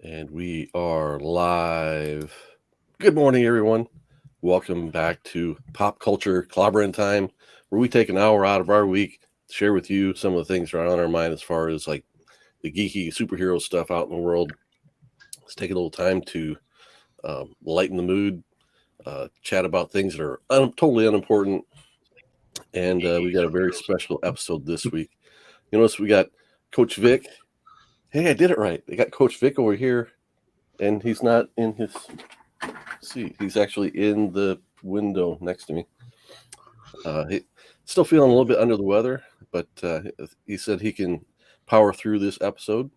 And we are live. Good morning, everyone. Welcome back to Pop Culture Clobberin Time, where we take an hour out of our week to share with you some of the things that are on our mind as far as like the geeky superhero stuff out in the world. Let's take a little time to lighten the mood, chat about things that are totally unimportant. And we got a very special episode this week. You notice we got Coach Vic. Hey, I did it right. They got Coach Vic over here, and he's not in his seat. He's actually in the window next to me. He still feeling a little bit under the weather, but he said he can power through this episode.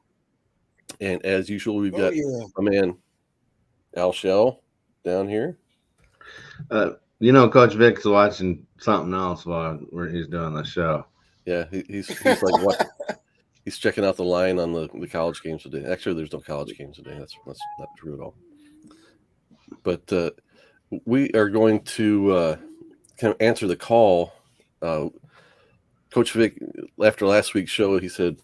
And as usual, we've got a man, AL Schell, down here. Coach Vic's watching something else while he's doing the show. Yeah, he's like what? He's checking out the line on the college games today. Actually, there's no college games today. That's not true at all. But we are going to kind of answer the call. Coach Vic, after last week's show, he said,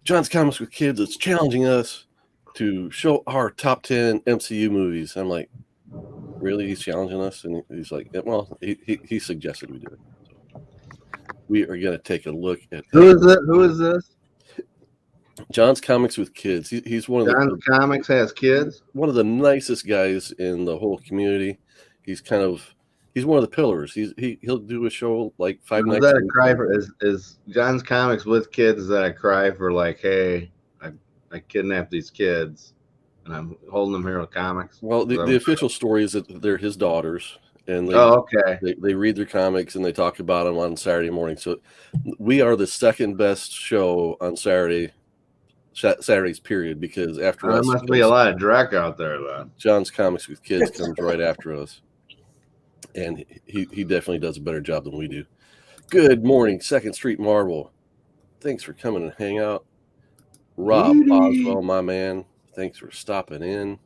John's Comics with Kids is challenging us to show our top 10 MCU movies. I'm like, really? He's challenging us? And he's like, well, he suggested we do it. So we are going to take a look at that. Who is this? John's Comics with Kids. He's one of John's Comics has kids. One of the nicest guys in the whole community. He's one of the pillars. He'll do a show like 5 nights. Is that a cry for? Is John's Comics with Kids? Is that a cry for like, hey, I kidnapped these kids and I'm holding them here with comics? Well, the official story is that they're his daughters, and they read their comics and they talk about them on Saturday morning. So we are the second best show on Saturdays period, because after us, there must be a lot of dreck out there then. John's Comics with Kids comes right after us, and he definitely does a better job than we do. Good morning, 2nd Street Marvel. Thanks for coming and hang out. Rob Boswell, my man, thanks for stopping in.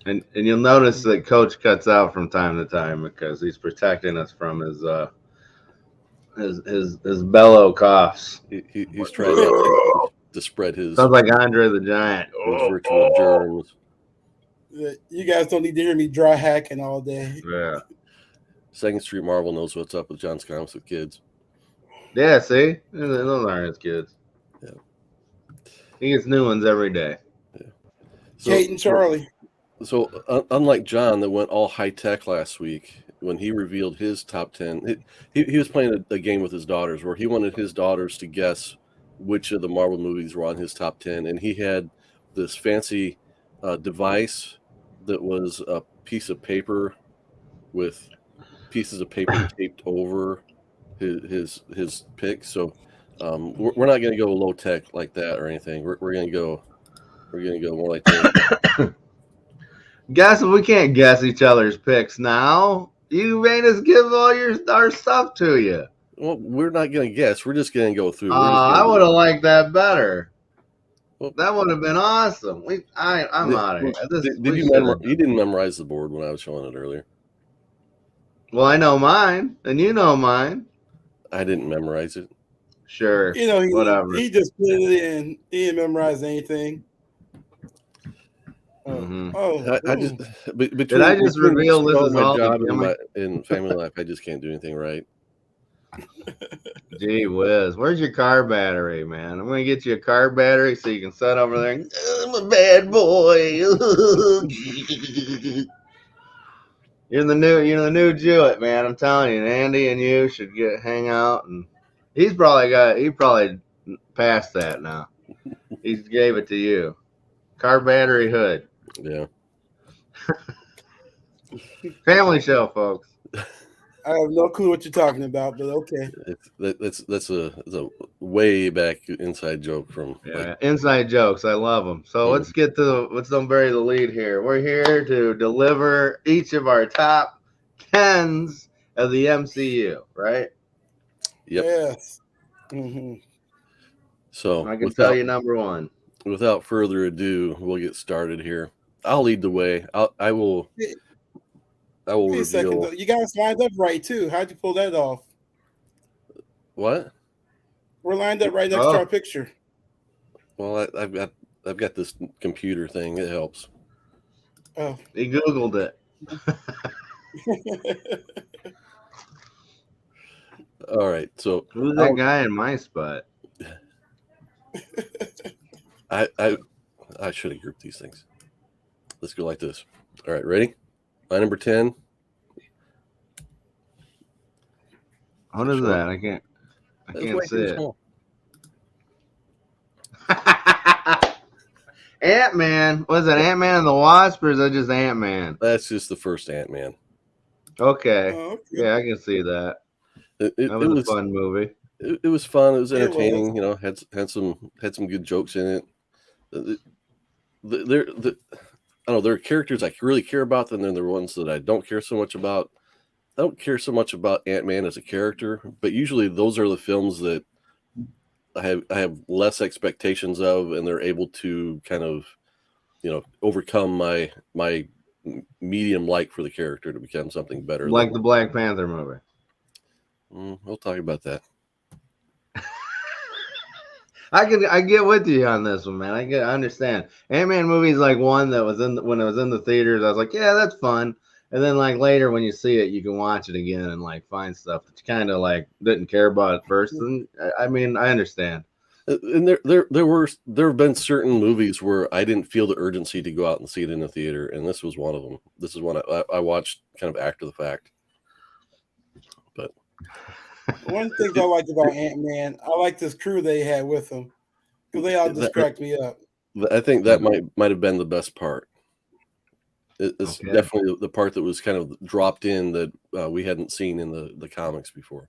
And you'll notice that Coach cuts out from time to time because he's protecting us from his bellow coughs. He's trying to spread his. Sounds like Andre the Giant. Virtual germs. You guys don't need to hear me dry hacking all day. Yeah. 2nd Street Marvel knows what's up with John's Comics with Kids. Yeah, see? Those aren't his kids. Yeah. He gets new ones every day. Yeah. Kate and Charlie. So unlike John that went all high tech last week when he revealed his top 10, he was playing a game with his daughters where he wanted his daughters to guess which of the Marvel movies were on his top 10. And he had this fancy device that was a piece of paper with pieces of paper taped over his pick. So we're not going to go low tech like that or anything. We're going to go more like that. Guess we can't guess each other's picks now. You made us give all our stuff to you. Well, we're not going to guess. We're just going to go through. I would have liked that better. Well, that would have been awesome. I'm out of here. You didn't memorize the board when I was showing it earlier. Well, I know mine, and you know mine. I didn't memorize it. Sure. Whatever. He just put it in. He didn't memorize anything. Mm-hmm. Did I just reveal this is my all job in family life? I just can't do anything right. Gee whiz, where's your car battery, man? I'm gonna get you a car battery so you can sit over there and I'm a bad boy. You're the new Jewett, man. I'm telling you, and Andy and you should hang out, and he probably passed that now. He gave it to you. Car battery hood. Yeah. Family show, folks. I have no clue what you're talking about, but okay. That's a way back inside joke from inside jokes. I love them. So let's don't bury the lead here. We're here to deliver each of our top 10s of the MCU, right? Yep. Yes. Mm-hmm. So I can tell you number one. Without further ado, we'll get started here. I'll lead the way. I will reveal. Second, you guys lined up right too. How'd you pull that off? What? We're lined up right next to our picture. Well, I've got I've got this computer thing. It helps. Oh. He Googled it. All right. So Who's that guy in my spot? I should have grouped these things. Let's go like this. All right, ready? My number 10. What is that? I can't see it. Ant-Man. Was it Ant-Man and the Wasp, or is that just Ant-Man? That's just the first Ant-Man. Okay. Oh, okay. Yeah, I can see that. That was a fun movie. It was fun. It was entertaining. It was. You know, had some good jokes in it. I don't know, there are characters I really care about, and then there are ones that I don't care so much about. I don't care so much about Ant-Man as a character, but usually those are the films that I have less expectations of, and they're able to kind of, you know, overcome my medium like for the character to become something better. Like the Black Panther movie. We'll talk about that. I get with you on this one, man. I understand. Ant-Man movie is like one that was when it was in the theaters. I was like, yeah, that's fun. And then like later when you see it, you can watch it again and like find stuff that you kind of like didn't care about at first. And I mean, I understand. And there have been certain movies where I didn't feel the urgency to go out and see it in the theater, and this was one of them. This is one I watched kind of after the fact. But one thing I liked about Ant-Man, I liked this crew they had with him, because they all just cracked me up. I think that might have been the best part. It's definitely the part that was kind of dropped in that we hadn't seen in the comics before.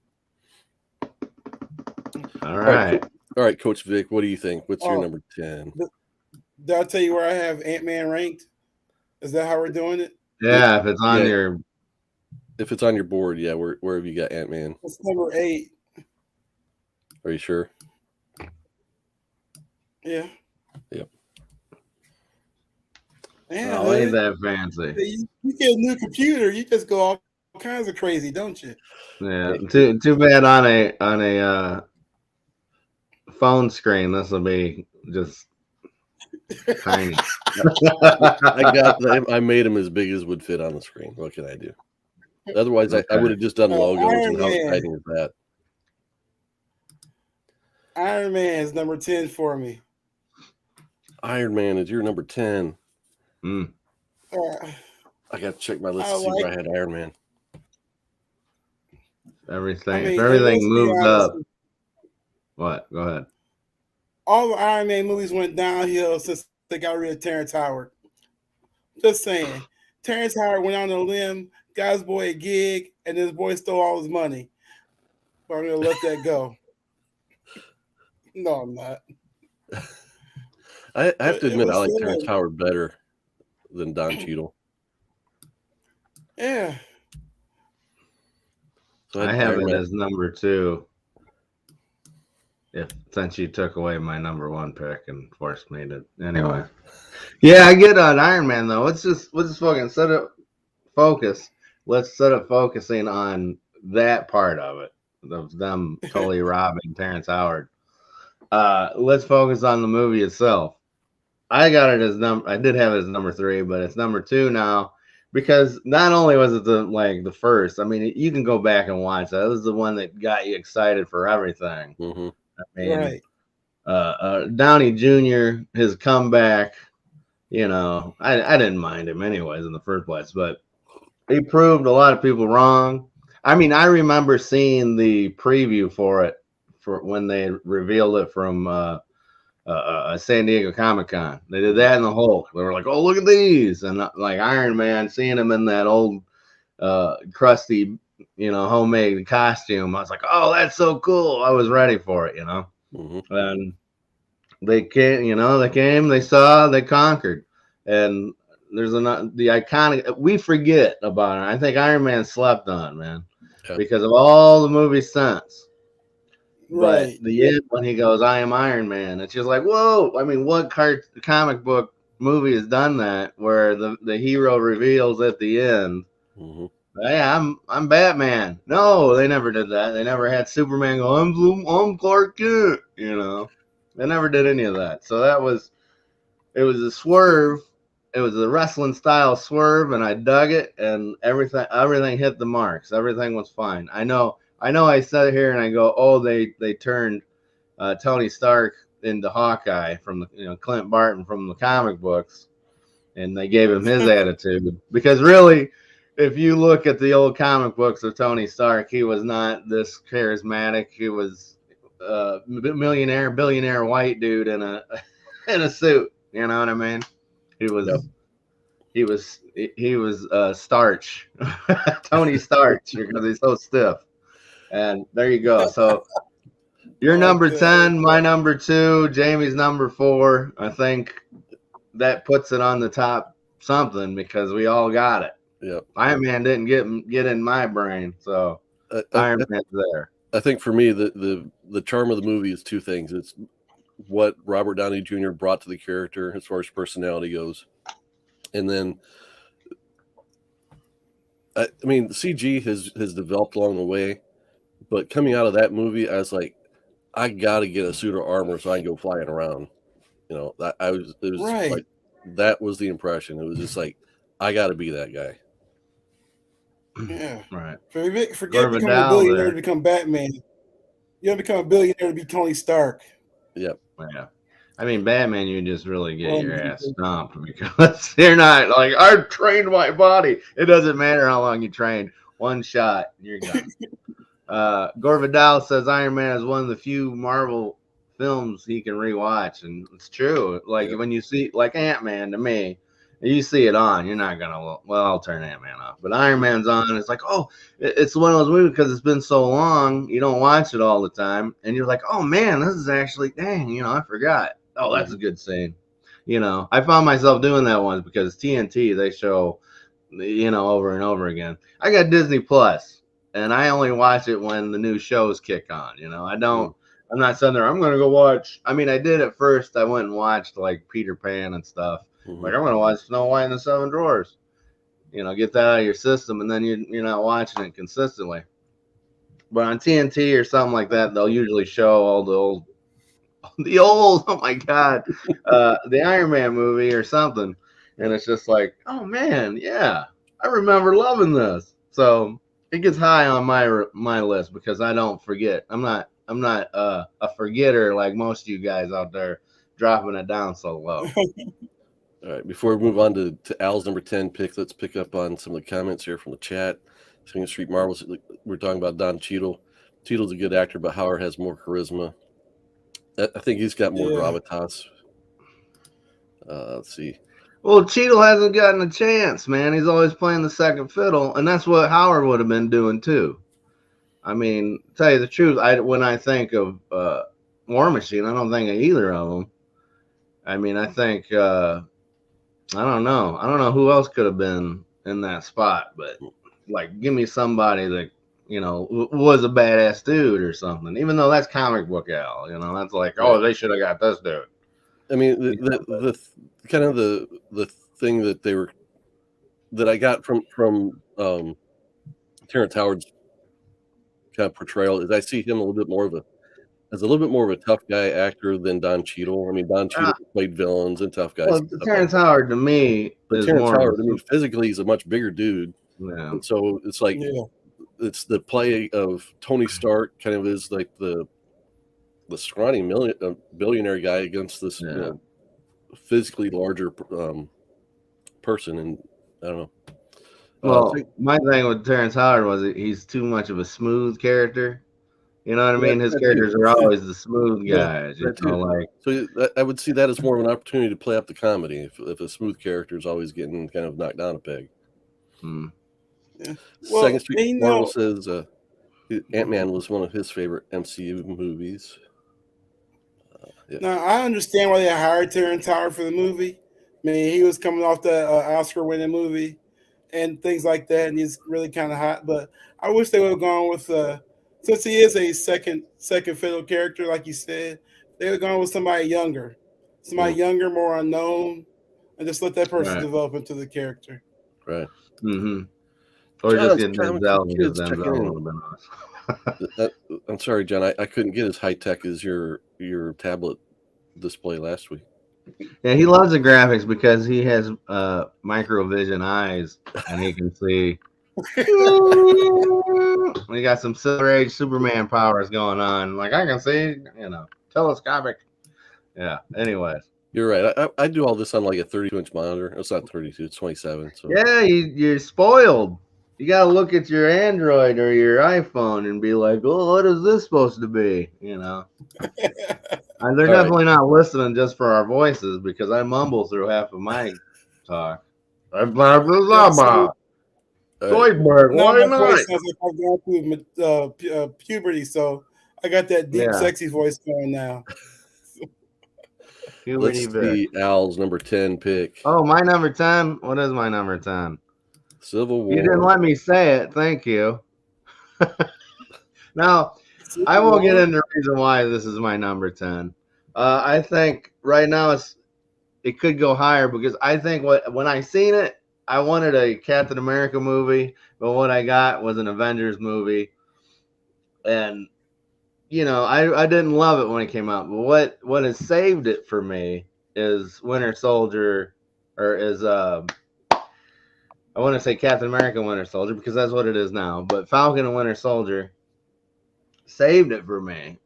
All right. All right, Coach Vic, what do you think? What's your number 10? Did I tell you where I have Ant-Man ranked? Is that how we're doing it? Yeah, if it's on your... If it's on your board, yeah. Where have you got Ant-Man? It's number 8. Are you sure? Yeah. Yep. Yeah, ain't that fancy. You get a new computer, you just go all kinds of crazy, don't you? Yeah. Too bad on a phone screen. This will be just tiny. I made them as big as would fit on the screen. What can I do? Otherwise, I would have just done logos. And how exciting is that? Iron Man is number 10 for me. Iron Man is your number 10. I got to check my list to see where I had Iron Man. If everything moved up. What? Go ahead. All the Iron Man movies went downhill since they got rid of Terrence Howard. Just saying. Terrence Howard went on a limb, got his boy a gig, and his boy stole all his money. But I'm going to let that go. No, I'm not. I have to admit, I like Terrence Howard better than Don Cheadle. Yeah. So I have it as number 2. Since you took away my number 1 pick and forced me to anyway. Yeah, I get on Iron Man though. Let's just fucking set it focus. Let's set up focusing on that part of it. Of them totally robbing Terrence Howard. Let's focus on the movie itself. I got it as I did have it as number 3, but it's number 2 now because not only was it the first. I mean, you can go back and watch that. It was the one that got you excited for everything. Mm-hmm. I mean, right. Downey Jr. his comeback. You know, I didn't mind him anyways in the first place, but he proved a lot of people wrong. I mean, I remember seeing the preview for it for when they revealed it from San Diego Comic-Con. They did that in the Hulk. They were like, "Oh, look at these!" And like Iron Man, seeing him in that old crusty, homemade costume. I was like, "Oh, that's so cool!" I was ready for it, Mm-hmm. And they came, they saw, they conquered, and there's the iconic. We forget about it. I think Iron Man slept on, man, because of all the movies since. Right. But the end when he goes, "I am Iron Man," it's just like, whoa. I mean, what comic book movie has done that where the hero reveals at the end, mm-hmm. "Hey, I'm Batman"? No, they never did that. They never had Superman go, I'm Clark Kent," They never did any of that. So that was it was a swerve. It was a wrestling style swerve, and I dug it, and everything hit the marks. Everything was fine. I know. I sat here and I go, oh, they turned Tony Stark into Hawkeye from the Clint Barton from the comic books, and they gave him his attitude because really, if you look at the old comic books of Tony Stark, he was not this charismatic. He was a billionaire white dude in a in a suit. You know what I mean? He was. Yep. He was Starch, Tony Starch, because he's so stiff. And there you go. So you're number 10, my number 2, Jamie's number 4. I think that puts it on the top something because we all got it. Yep. Iron Man didn't get in my brain, so Iron Man's there. I think for me, the charm of the movie is two things. It's what Robert Downey Jr. brought to the character as far as personality goes. And then, I mean, the CG has developed along the way, but coming out of that movie, I was like, I got to get a suit of armor so I can go flying around. It was right. Like, that was the impression. It was just like, I got to be that guy. Yeah. Right. Forget becoming a billionaire to become Batman. You don't become a billionaire to be Tony Stark. Yep. Yeah. I mean, Batman, you just really get your ass stomped because you're not like, I trained my body. It doesn't matter how long you train. One shot, you're done. Gore Vidal says Iron Man is one of the few Marvel films he can rewatch, and it's true. Like when you see, like Ant-Man, to me, you see it on, you're not gonna. Well, I'll turn Ant-Man off, but Iron Man's on. It's like, oh, it's one of those movies because it's been so long, you don't watch it all the time, and you're like, oh man, this is actually, dang, I forgot. Oh, that's a good scene. I found myself doing that once because TNT, they show, over and over again. I got Disney Plus, and I only watch it when the new shows kick on. I'm not sitting there, I'm going to go watch. I mean, I did at first. I went and watched like Peter Pan and stuff. Mm-hmm. Like, I'm going to watch Snow White and the Seven Dwarfs. Get that out of your system, and then you're not watching it consistently. But on TNT or something like that, they'll usually show all the old, oh my God, the Iron Man movie or something. And it's just like, oh man, yeah, I remember loving this. So it gets high on my list because I don't forget. I'm not a forgetter like most of you guys out there dropping it down so low. All right, before we move on to Al's number 10 pick, let's pick up on some of the comments here from the chat. Second Street Marvels, we're talking about Don Cheadle. Cheadle's a good actor, but Howard has more charisma. I think he's got more gravitas. Let's see. Well, Cheadle hasn't gotten a chance, man. He's always playing the second fiddle, and that's what Howard would have been doing too. I mean, to tell you the truth, when I think of War Machine, I don't think of either of them. I mean, I think I don't know. I don't know who else could have been in that spot, but like, give me somebody that was a badass dude or something. Even though that's comic book Al, that's like, oh, they should have got this dude. I mean, the kind of the thing that I got from Terrence Howard's kind of portrayal is I see him a little bit more of a tough guy actor than Don Cheadle. I mean, Don Cheadle played villains and tough guys. Well, Terrence Howard to me is Terrence more. Howard, I mean, physically he's a much bigger dude. Yeah. And so it's like it's the play of Tony Stark kind of is like the scrawny billionaire guy against this physically larger person, and I don't know. Well, my thing with Terrence Howard was he's too much of a smooth character. You know what I mean? His characters are always the smooth guys. So I would see that as more of an opportunity to play up the comedy if a smooth character is always getting kind of knocked down a peg. Yeah. Second Street Marvel says Ant-Man was one of his favorite MCU movies. Now, I understand why they hired Terrence Howard for the movie. I mean, he was coming off the Oscar-winning movie and things like that, and he's really kind of hot. But I wish they would have gone with, since he is a second fiddle character, like you said, they would have gone with somebody younger, more unknown, and just let that person develop into the character. Right. Mm-hmm. Or just get Denzel. I'm sorry, John. I couldn't get as high tech as your tablet display last week. Yeah, he loves the graphics because he has microvision eyes and he can see. We got some Silver Age Superman powers going on. Like I can see, telescopic. Yeah. Anyways. You're right. I do all this on like a 32-inch monitor. It's not 32, it's 27. So Yeah, you're spoiled. You got to look at your Android or your iPhone and be like, oh, what is this supposed to be? And they're definitely not listening just for our voices because I mumble through half of my talk. Blah, blah, blah, blah. Zoidberg, Now why my not? voice sounds like I've gone through puberty, so I got that deep, sexy voice going now. Let's see Al's number 10 pick. Oh, my number 10? What is my number 10? Civil War. You didn't let me say it. Thank you. Now, I won't get into the reason why this is my number 10. I think right now it could go higher because I think when I seen it, I wanted a Captain America movie, but what I got was an Avengers movie. And, I didn't love it when it came out. But what has saved it for me is Winter Soldier, or is, I want to say Captain America Winter Soldier because that's what it is now. But Falcon and Winter Soldier saved it for me.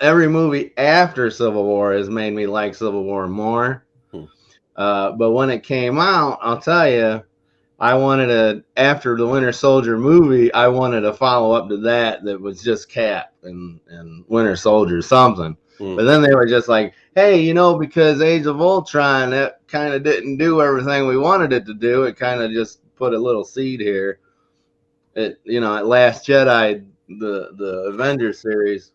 Every movie after Civil War has made me like Civil War more. But when it came out, I'll tell you, after the Winter Soldier movie, I wanted a follow up to that was just Cap and Winter Soldier something. But then they were just like, hey, because Age of Ultron, that kind of didn't do everything we wanted it to do. It kind of just put a little seed here. At Last Jedi, the Avengers series,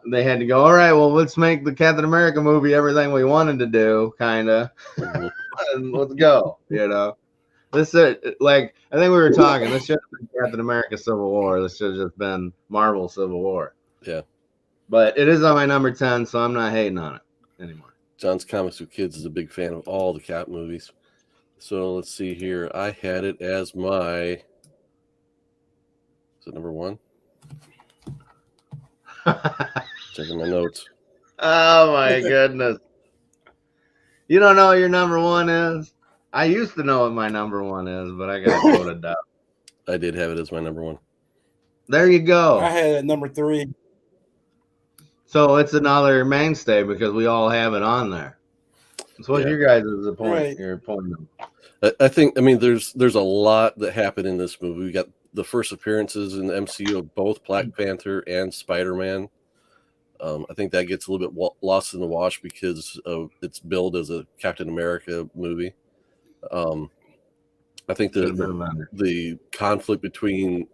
they had to go, all right, well, let's make the Captain America movie everything we wanted to do, kind of. And let's go, This I think we were talking. This should have been Captain America Civil War. This should have just been Marvel Civil War. Yeah. But it is on my number 10, so I'm not hating on it anymore. John's Comics with Kids is a big fan of all the Cap movies. So let's see here. I had it as my... Is it number 1? Checking my notes. Oh, my goodness. You don't know what your number 1 is? I used to know what my number 1 is, but I got voted out. I did have it as my number 1. There you go. I had it at number 3. So it's another mainstay because we all have it on there. So what's your guys' point? Right. Your point? I think, there's a lot that happened in this movie. We got the first appearances in the MCU of both Black Panther and Spider-Man. I think that gets a little bit lost in the wash because of its build as a Captain America movie. I think the conflict between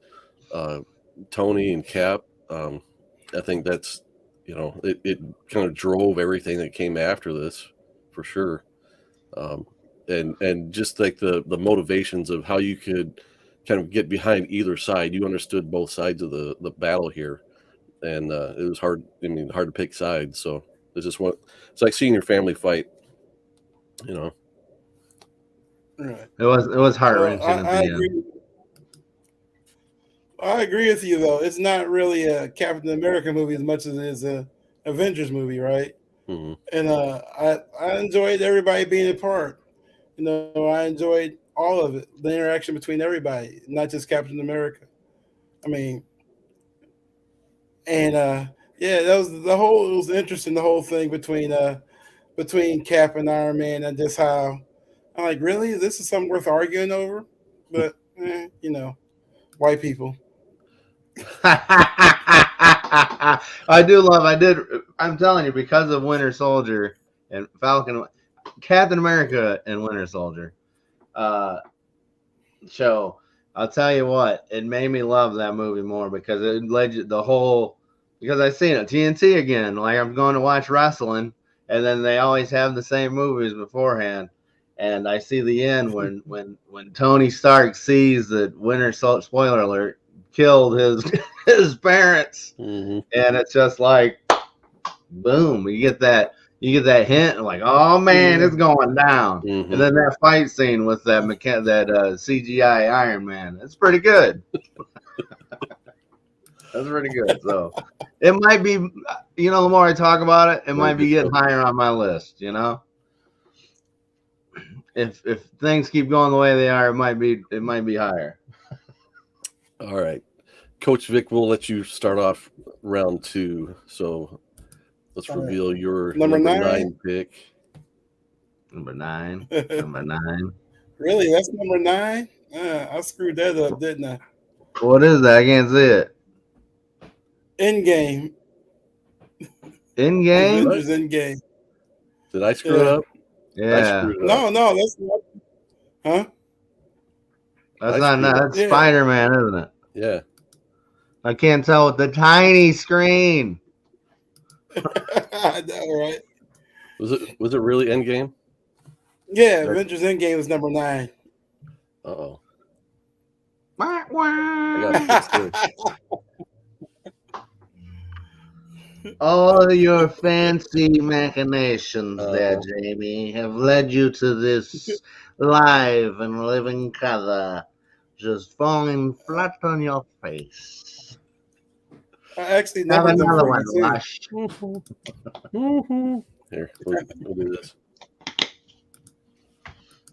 Tony and Cap, I think that's, it kind of drove everything that came after this for sure. And just like the motivations of how you could kind of get behind either side. You understood both sides of the battle here. And it was hard to pick sides. So it's just it's like seeing your family fight, Right. It was heart-wrenching. I agree with you, though. It's not really a Captain America movie as much as it is a Avengers movie, right? Mm-hmm. And I enjoyed everybody being a part. I enjoyed all of it, the interaction between everybody, not just Captain America. That was it was interesting, the whole thing between Cap and Iron Man, and just how I'm like, really, this is something worth arguing over? But white people. I'm telling you, because of Winter Soldier and Falcon, Captain America and Winter Soldier show, I'll tell you what, it made me love that movie more because it led you because I seen it TNT again. Like I'm going to watch wrestling, and then they always have the same movies beforehand. And I see the end when Tony Stark sees that Winter Soldier, spoiler alert, killed his parents, and it's just like, boom! You get that hint, like, oh man, it's going down. And then that fight scene with that CGI Iron Man, it's pretty good. That's pretty good. So it might be, you know, the more I talk about it, it might be getting higher on my list. You know, if things keep going the way they are, it might be higher. All right, Coach Vic, we'll let you start off round 2. So let's reveal your number 9 pick. Number 9. Number 9. Really? That's number 9? I screwed that up, didn't I? What is that? I can't see it. Endgame. Endgame? Avengers Endgame. Did I screw it up? Yeah. No, that's not. Huh? That's that's Spider-Man, isn't it? Yeah. I can't tell with the tiny screen. I know, right? Was it really Endgame? Yeah, Avengers Endgame was number 9. Uh-oh. I got all your fancy machinations there, Jamie, have led you to this live and living color just falling flat on your face. I actually Have numbered them another for one, you, too. Lush. Here, we'll do this.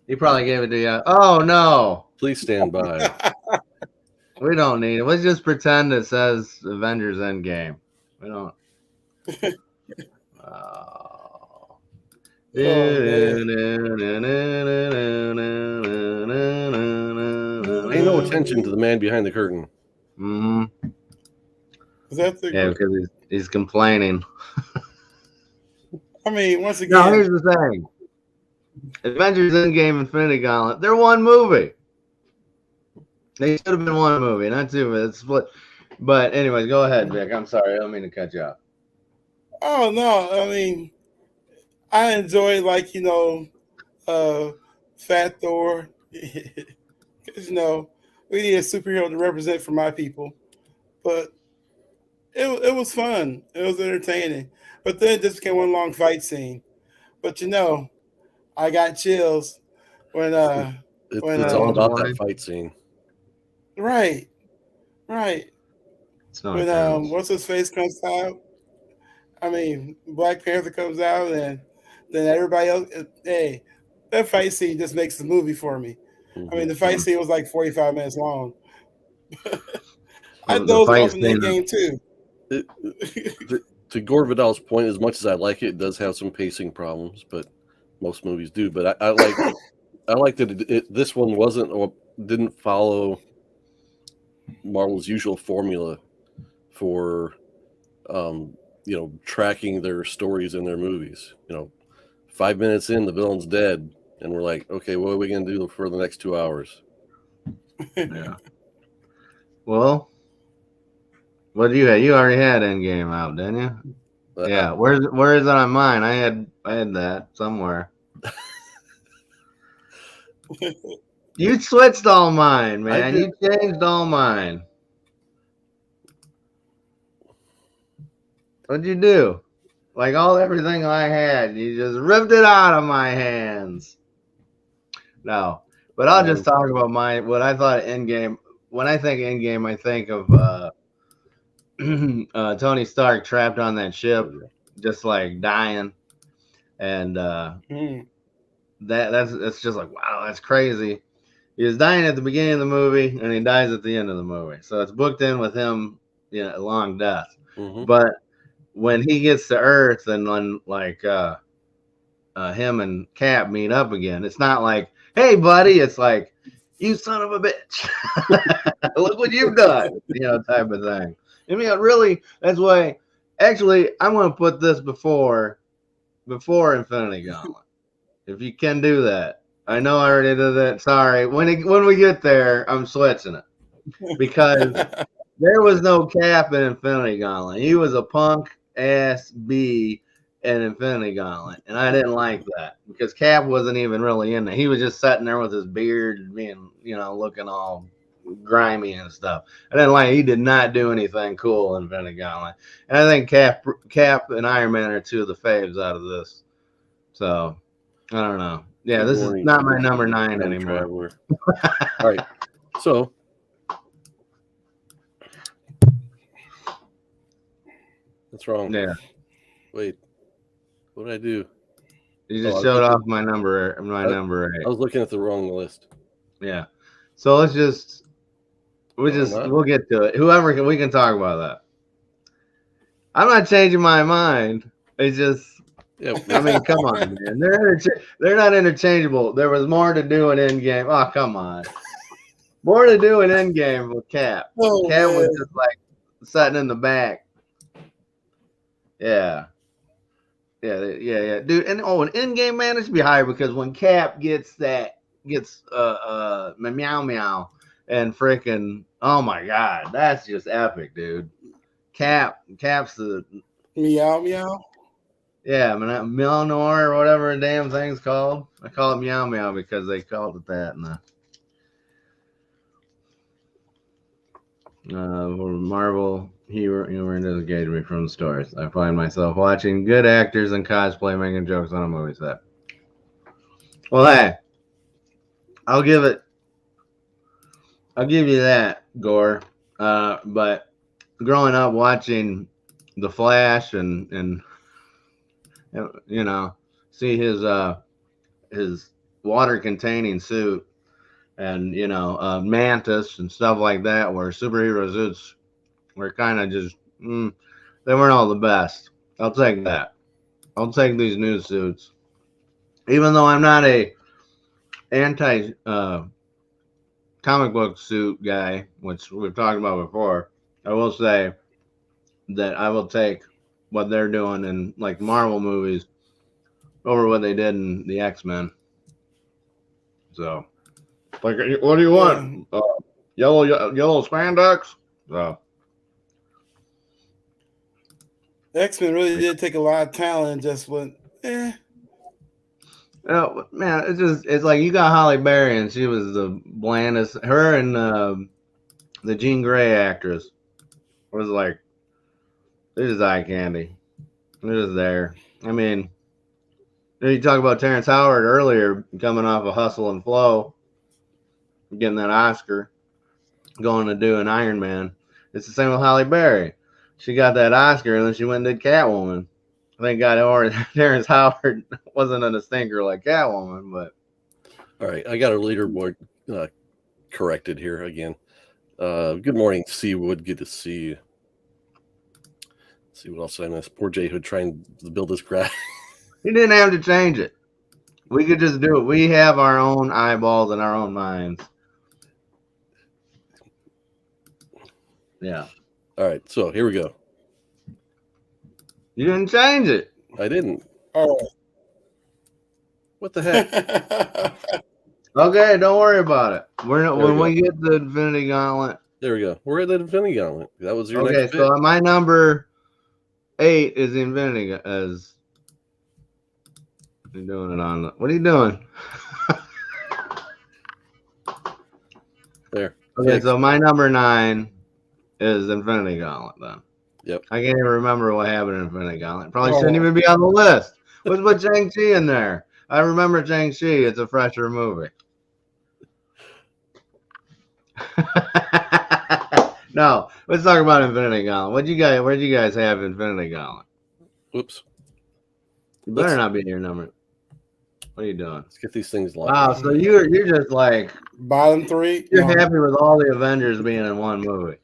He probably gave it to you. Oh, no. Please stand by. We don't need it. Let's just pretend it says Avengers Endgame. We don't. Oh. Pay no attention to the man behind the curtain. Mm-hmm. Yeah, because he's complaining. I mean, once again. No, here's the thing. Avengers Endgame, Infinity Gauntlet, they're one movie. They should have been one movie, not two. It's split. But anyways, go ahead, Vic. I'm sorry. I don't mean to cut you off. Oh, no. I mean, I enjoy, like, you know, Fat Thor. Because, you know, we need a superhero to represent for my people. But it was fun. It was entertaining. But then it just became one long fight scene. But, you know, I got chills when it's all about that fight scene. Right. It's not when what's his face comes out? I mean, Black Panther comes out, and then everybody else. Hey, that fight scene just makes the movie for me. I mean, the fight scene was like 45 minutes long. I dozed off in the game too. To Gore Vidal's point, as much as I like it, it does have some pacing problems, but most movies do. But I like that this one wasn't or didn't follow Marvel's usual formula for tracking their stories in their movies. 5 minutes in, the villain's dead, and we're like, okay, what are we gonna do for the next 2 hours? Yeah. Well, what do you have? You already had Endgame out, didn't you? Yeah. Where is it on mine? I had that somewhere. You switched all mine, man. You changed all mine. What'd you do? Like everything I had, you just ripped it out of my hands. No, but I'll just talk about what I thought Endgame. When I think Endgame, I think of Tony Stark trapped on that ship, just like dying, and that's just like, wow, that's crazy. He was dying at the beginning of the movie, and he dies at the end of the movie. So it's booked in with him, a long death. Mm-hmm. But when he gets to Earth and when him and Cap meet up again, it's not like, hey, buddy. It's like, you son of a bitch. Look what you've done, type of thing. I mean, really, that's why. Actually, I'm going to put this before Infinity Gauntlet, if you can do that. I know I already did that. Sorry. When we get there, I'm switching it because there was no Cap in Infinity Gauntlet. He was a punk ass B in Infinity Gauntlet, and I didn't like that because Cap wasn't even really in there. He was just sitting there with his beard, being, looking all grimy and stuff. I didn't like it. He did not do anything cool in Infinity Gauntlet, and I think Cap and Iron Man are two of the faves out of this. So I don't know. Yeah, this is not my number 9 anymore. All right, so That's wrong. Yeah. Wait, what did I do? You just I was showed looking- off my number. Number 8. I was looking at the wrong list. Yeah. So let's just we'll get to it. We can talk about that. I'm not changing my mind. It's just Yeah. I mean, come on, man. They're not interchangeable. There was more to do in Endgame. Oh, come on. More to do in Endgame with Cap. Oh, Cap man. was just like sitting in the back. Yeah. Yeah. Dude, and an Endgame, man, it should be higher because when Cap gets meow meow and freaking, oh my God, that's just epic, dude. Cap's the Meow meow. yeah, Milnor or whatever the damn thing's called. I call it meow meow because they called it that in the Marvel humor disengaged me from the stores. I find myself watching good actors and cosplay making jokes on a movie set. Well, hey, I'll give you that, Gore. But growing up watching The Flash and you know, see his water containing suit and Mantis and stuff like that, where superhero suits were kind of just they weren't all the best. I'll take that. I'll take these new suits, even though I'm not a anti comic book suit guy, which we've talked about before. I will say that I will take what they're doing in like Marvel movies over what they did in the X-Men. So, like, what do you want? Yellow spandex? So, X-Men really did take a lot of talent and just went, man, it's like you got Halle Berry and she was the blandest. Her and the Jean Grey actress was like, they're just eye candy. They're just there. I mean, you talk about Terrence Howard earlier coming off of Hustle and Flow, getting that Oscar, going to do an Iron Man. It's the same with Halle Berry. She got that Oscar and then she went and did Catwoman. Thank God Terrence Howard wasn't a stinker like Catwoman, but. All right, I got our leaderboard corrected here again. Good morning, Seawood. Good to see you. Let's see what else I missed. Poor Jay Hood trying to build this graph. He didn't have to change it. We could just do it. We have our own eyeballs and our own minds. Yeah. All right, so here we go. You didn't change it. I didn't. oh. What the heck? Okay, don't worry about it. When we get the Infinity Gauntlet. There we go. We're at the Infinity Gauntlet. That was your Okay, next pick. so my number 8 is the Infinity. As you're doing it on. What are you doing? There. Okay, so my number 9 is Infinity Gauntlet then. Yep. I can't even remember what happened in Infinity Gauntlet. Probably shouldn't even be on the list. Let's put Shang-Chi in there. I remember Shang-Chi. It's a fresher movie. No, let's talk about Infinity Gauntlet. Where'd you guys have Infinity Gauntlet? Whoops. You better not be in your number. What are you doing? Let's get these things locked. Wow, so you're just like Bottom 3. you're happy with all the Avengers being in one movie.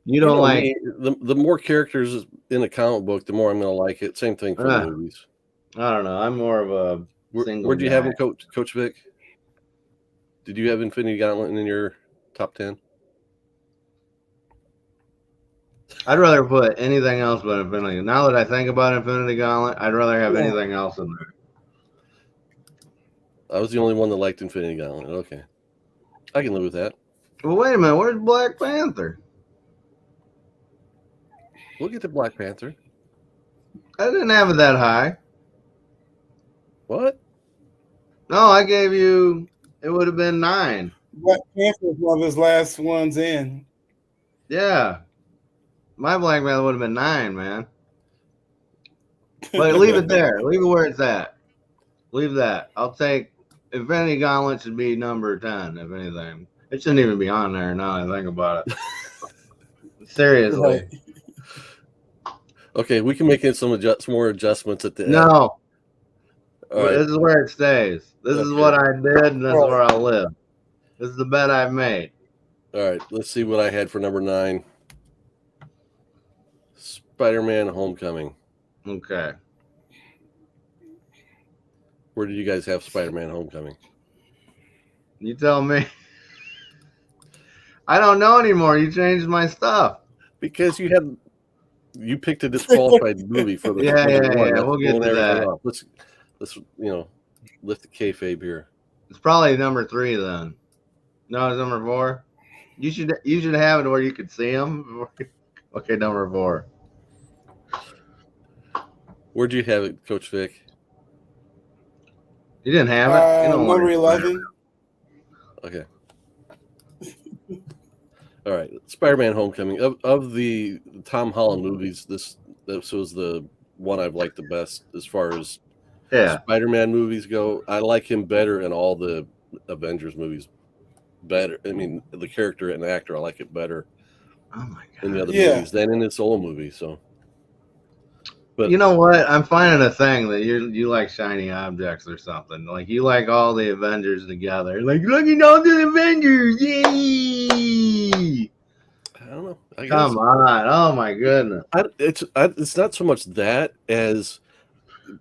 You don't like me, the more characters in a comic book, the more I'm going to like it. Same thing for the movies. I don't know. I'm more of a single. Where'd you have him, Coach Vic? Did you have Infinity Gauntlet in your top 10? I'd rather put anything else but Infinity. Now that I think about Infinity Gauntlet, I'd rather have anything else in there. I was the only one that liked Infinity Gauntlet. Okay. I can live with that. Well, wait a minute. Where's Black Panther? We'll get to Black Panther. I didn't have it that high. What? No, I gave you, it would have been 9. Black Panther was one of his last ones in. Yeah. My Black Panther would have been 9, man. But leave it there. Leave it where it's at. Leave that. I'll take, Infinity Gauntlet should be number 10, if anything. It shouldn't even be on there now I think about it. Seriously. Right. Okay, we can make in some more adjustments at the end. No, All right. this is where it stays. This is what I did, and this is where I'll live. This is the bet I've made. All right, let's see what I had for number 9. Spider-Man Homecoming. Okay. Where did you guys have Spider-Man Homecoming? You tell me. I don't know anymore. You changed my stuff. Because you picked a disqualified movie for the number 1. Yeah. We'll get to that. Off. Let's lift the kayfabe here. It's probably number 3 then. No, it's number 4. You should have it where you could see them. Okay, number 4. Where'd you have it, Coach Vic? You didn't have it. Number 11. Okay. All right, Spider-Man: Homecoming. Of the Tom Holland movies, this was the one I've liked the best as far as Spider-Man movies go. I like him better in all the Avengers movies. Better, I mean, the character and the actor, I like it better in the other movies than in his solo movie. So, but you know what? I'm finding a thing that you like shiny objects or something. Like you like all the Avengers together. Like look at all the Avengers, yay! I don't know. Come on! Oh my goodness! It's not so much that as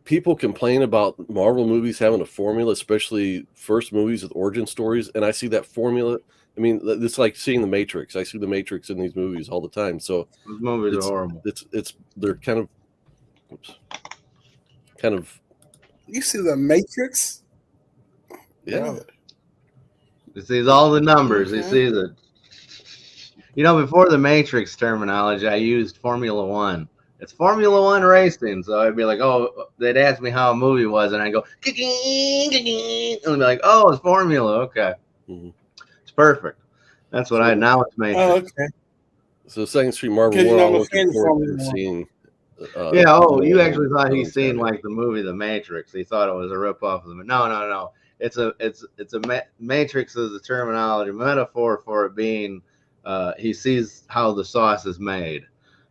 people complain about Marvel movies having a formula, especially first movies with origin stories, and I see that formula. I mean, it's like seeing The Matrix. I see The Matrix in these movies all the time. So those movies are horrible. They're kind of. You see The Matrix? Yeah. He sees all the numbers. He sees it. You know, before the Matrix terminology, I used Formula One. It's Formula One racing. So I'd be like, oh, they'd ask me how a movie was, and I'd go, and they'd be like, oh, it's Formula. Okay. Mm-hmm. It's perfect. That's what now it's Matrix. Oh, okay. So Second Street Marvel, we're all looking forward to seeing. You actually thought he's seen like the movie The Matrix. He thought it was a ripoff of the. No. It's a Matrix is the terminology, metaphor for it being. He sees how the sauce is made.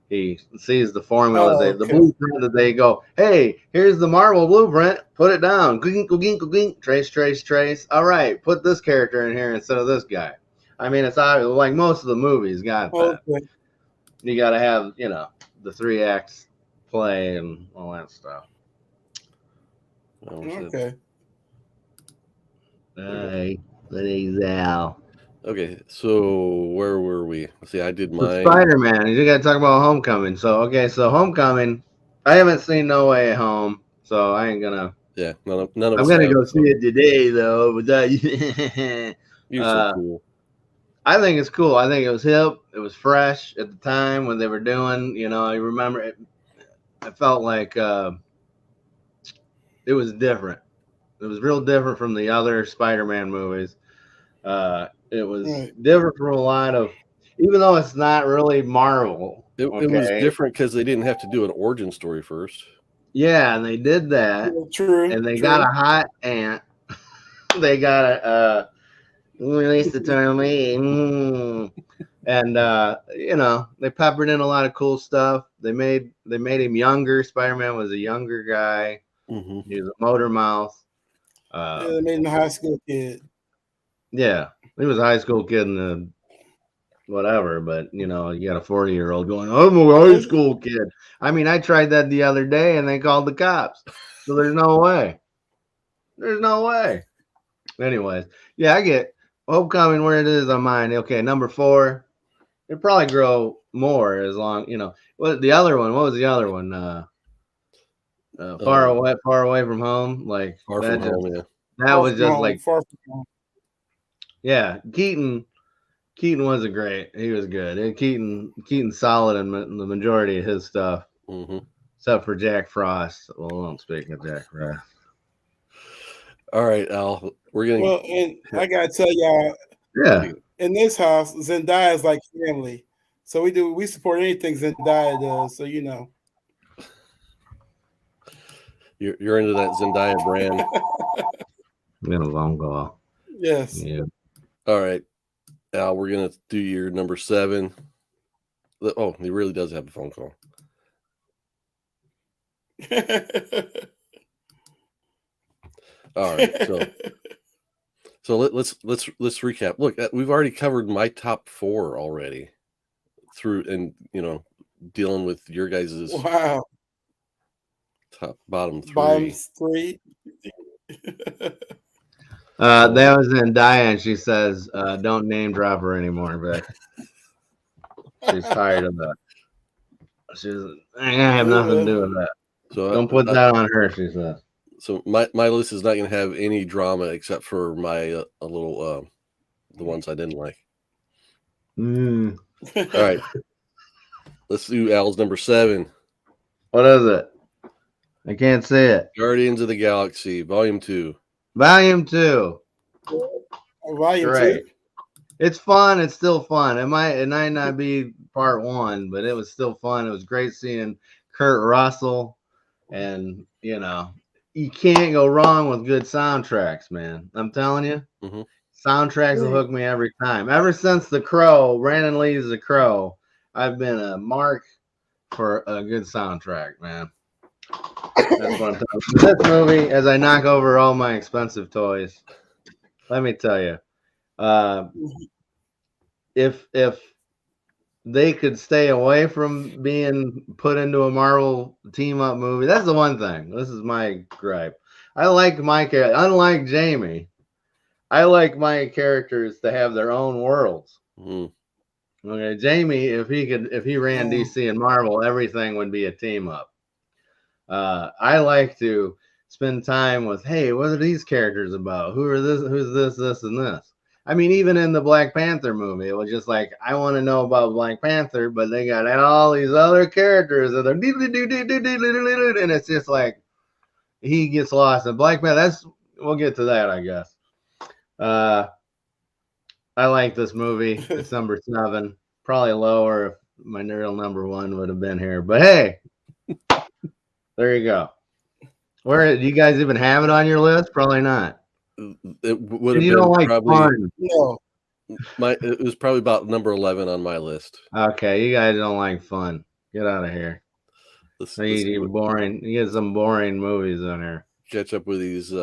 He sees the formula, the blueprint that they go, hey, here's the Marvel blueprint. Put it down. Trace. All right, put this character in here instead of this guy. I mean, it's obvious, like most of the movies got that. Okay. You got to have, the 3 acts play and all that stuff. Okay. Hey, what is that? Okay, so where were we? See, I did my Spider-Man. You got to talk about Homecoming. So Homecoming. I haven't seen No Way Home, so I ain't gonna. Yeah, none of us. I'm gonna go see it today, though. But that, cool. I think it's cool. I think it was hip. It was fresh at the time when they were doing. I remember it. I felt like it was different. It was real different from the other Spider-Man movies. It was different from a lot of, even though it's not really Marvel. It was different because they didn't have to do an origin story first. Yeah, and they did that. True. And they got a hot aunt. They got a release the term. And they peppered in a lot of cool stuff. They made him younger. Spider-Man was a younger guy. Mm-hmm. He was a motor mouth. They made him a high school kid. Yeah, he was a high school kid in the whatever, but you got a 40-year-old going, I'm a high school kid. I mean, I tried that the other day and they called the cops. So there's no way. Anyways, yeah, I get Homecoming where it is on mine. Okay, number 4. It'd probably grow more as long, What was the other one? Far away from home. Like Far from home, yeah. That was just like far from home. Yeah, Keaton was great. He was good. And Keaton's solid in the majority of his stuff, except for Jack Frost. Well, I don't speak of Jack Frost. All right, Al, we're getting. Well, and I gotta tell y'all, in this house, Zendaya is like family. So we support anything Zendaya does. So You're into that Zendaya brand. I'm gonna long call. Yes. Yeah. All right, Al, we're going to do your number 7. Oh, he really does have a phone call. All right, so let's recap. Look, we've already covered my top 4 already through, and dealing with your guys' Wow. bottom 3. Bottom 3. That was in Diane. She says, "Don't name drop her anymore, Vic. She's tired of that. I have nothing to do with that. So Don't put that on her." She says. So my list is not going to have any drama except for my a little the ones I didn't like. All right, let's do Al's number 7. What is it? I can't see it. Guardians of the Galaxy, Volume 2. Volume 2. Volume Great. 2. It's fun. It's still fun. It might not be part 1, but it was still fun. It was great seeing Kurt Russell, and you can't go wrong with good soundtracks, man. I'm telling you, soundtracks will hook me every time. Ever since The Crow, Brandon Lee's The Crow, I've been a mark for a good soundtrack, man. That's what I'm talking about. This movie, as I knock over all my expensive toys, let me tell you, if they could stay away from being put into a Marvel team-up movie, that's the one thing. This is my gripe. I like my character. Unlike Jamie, I like my characters to have their own worlds. Okay, Jamie, if he ran DC and Marvel, everything would be a team-up. I like to spend time with, hey, what are these characters about? Who's this, and this? I mean, even in the Black Panther movie, it was just like, I want to know about Black Panther, but they got all these other characters that are and it's just like he gets lost in Black Panther. We'll get to that, I guess. I like this movie. It's number 7, probably lower if my real number 1 would have been here, but hey, there you go. Where do you guys even have it on your list? Probably not. It would have you been don't like probably fun. No. It was probably about number 11 on my list. Okay, you guys don't like fun. Get out of here. You're boring. You get some boring movies on here. Catch up with these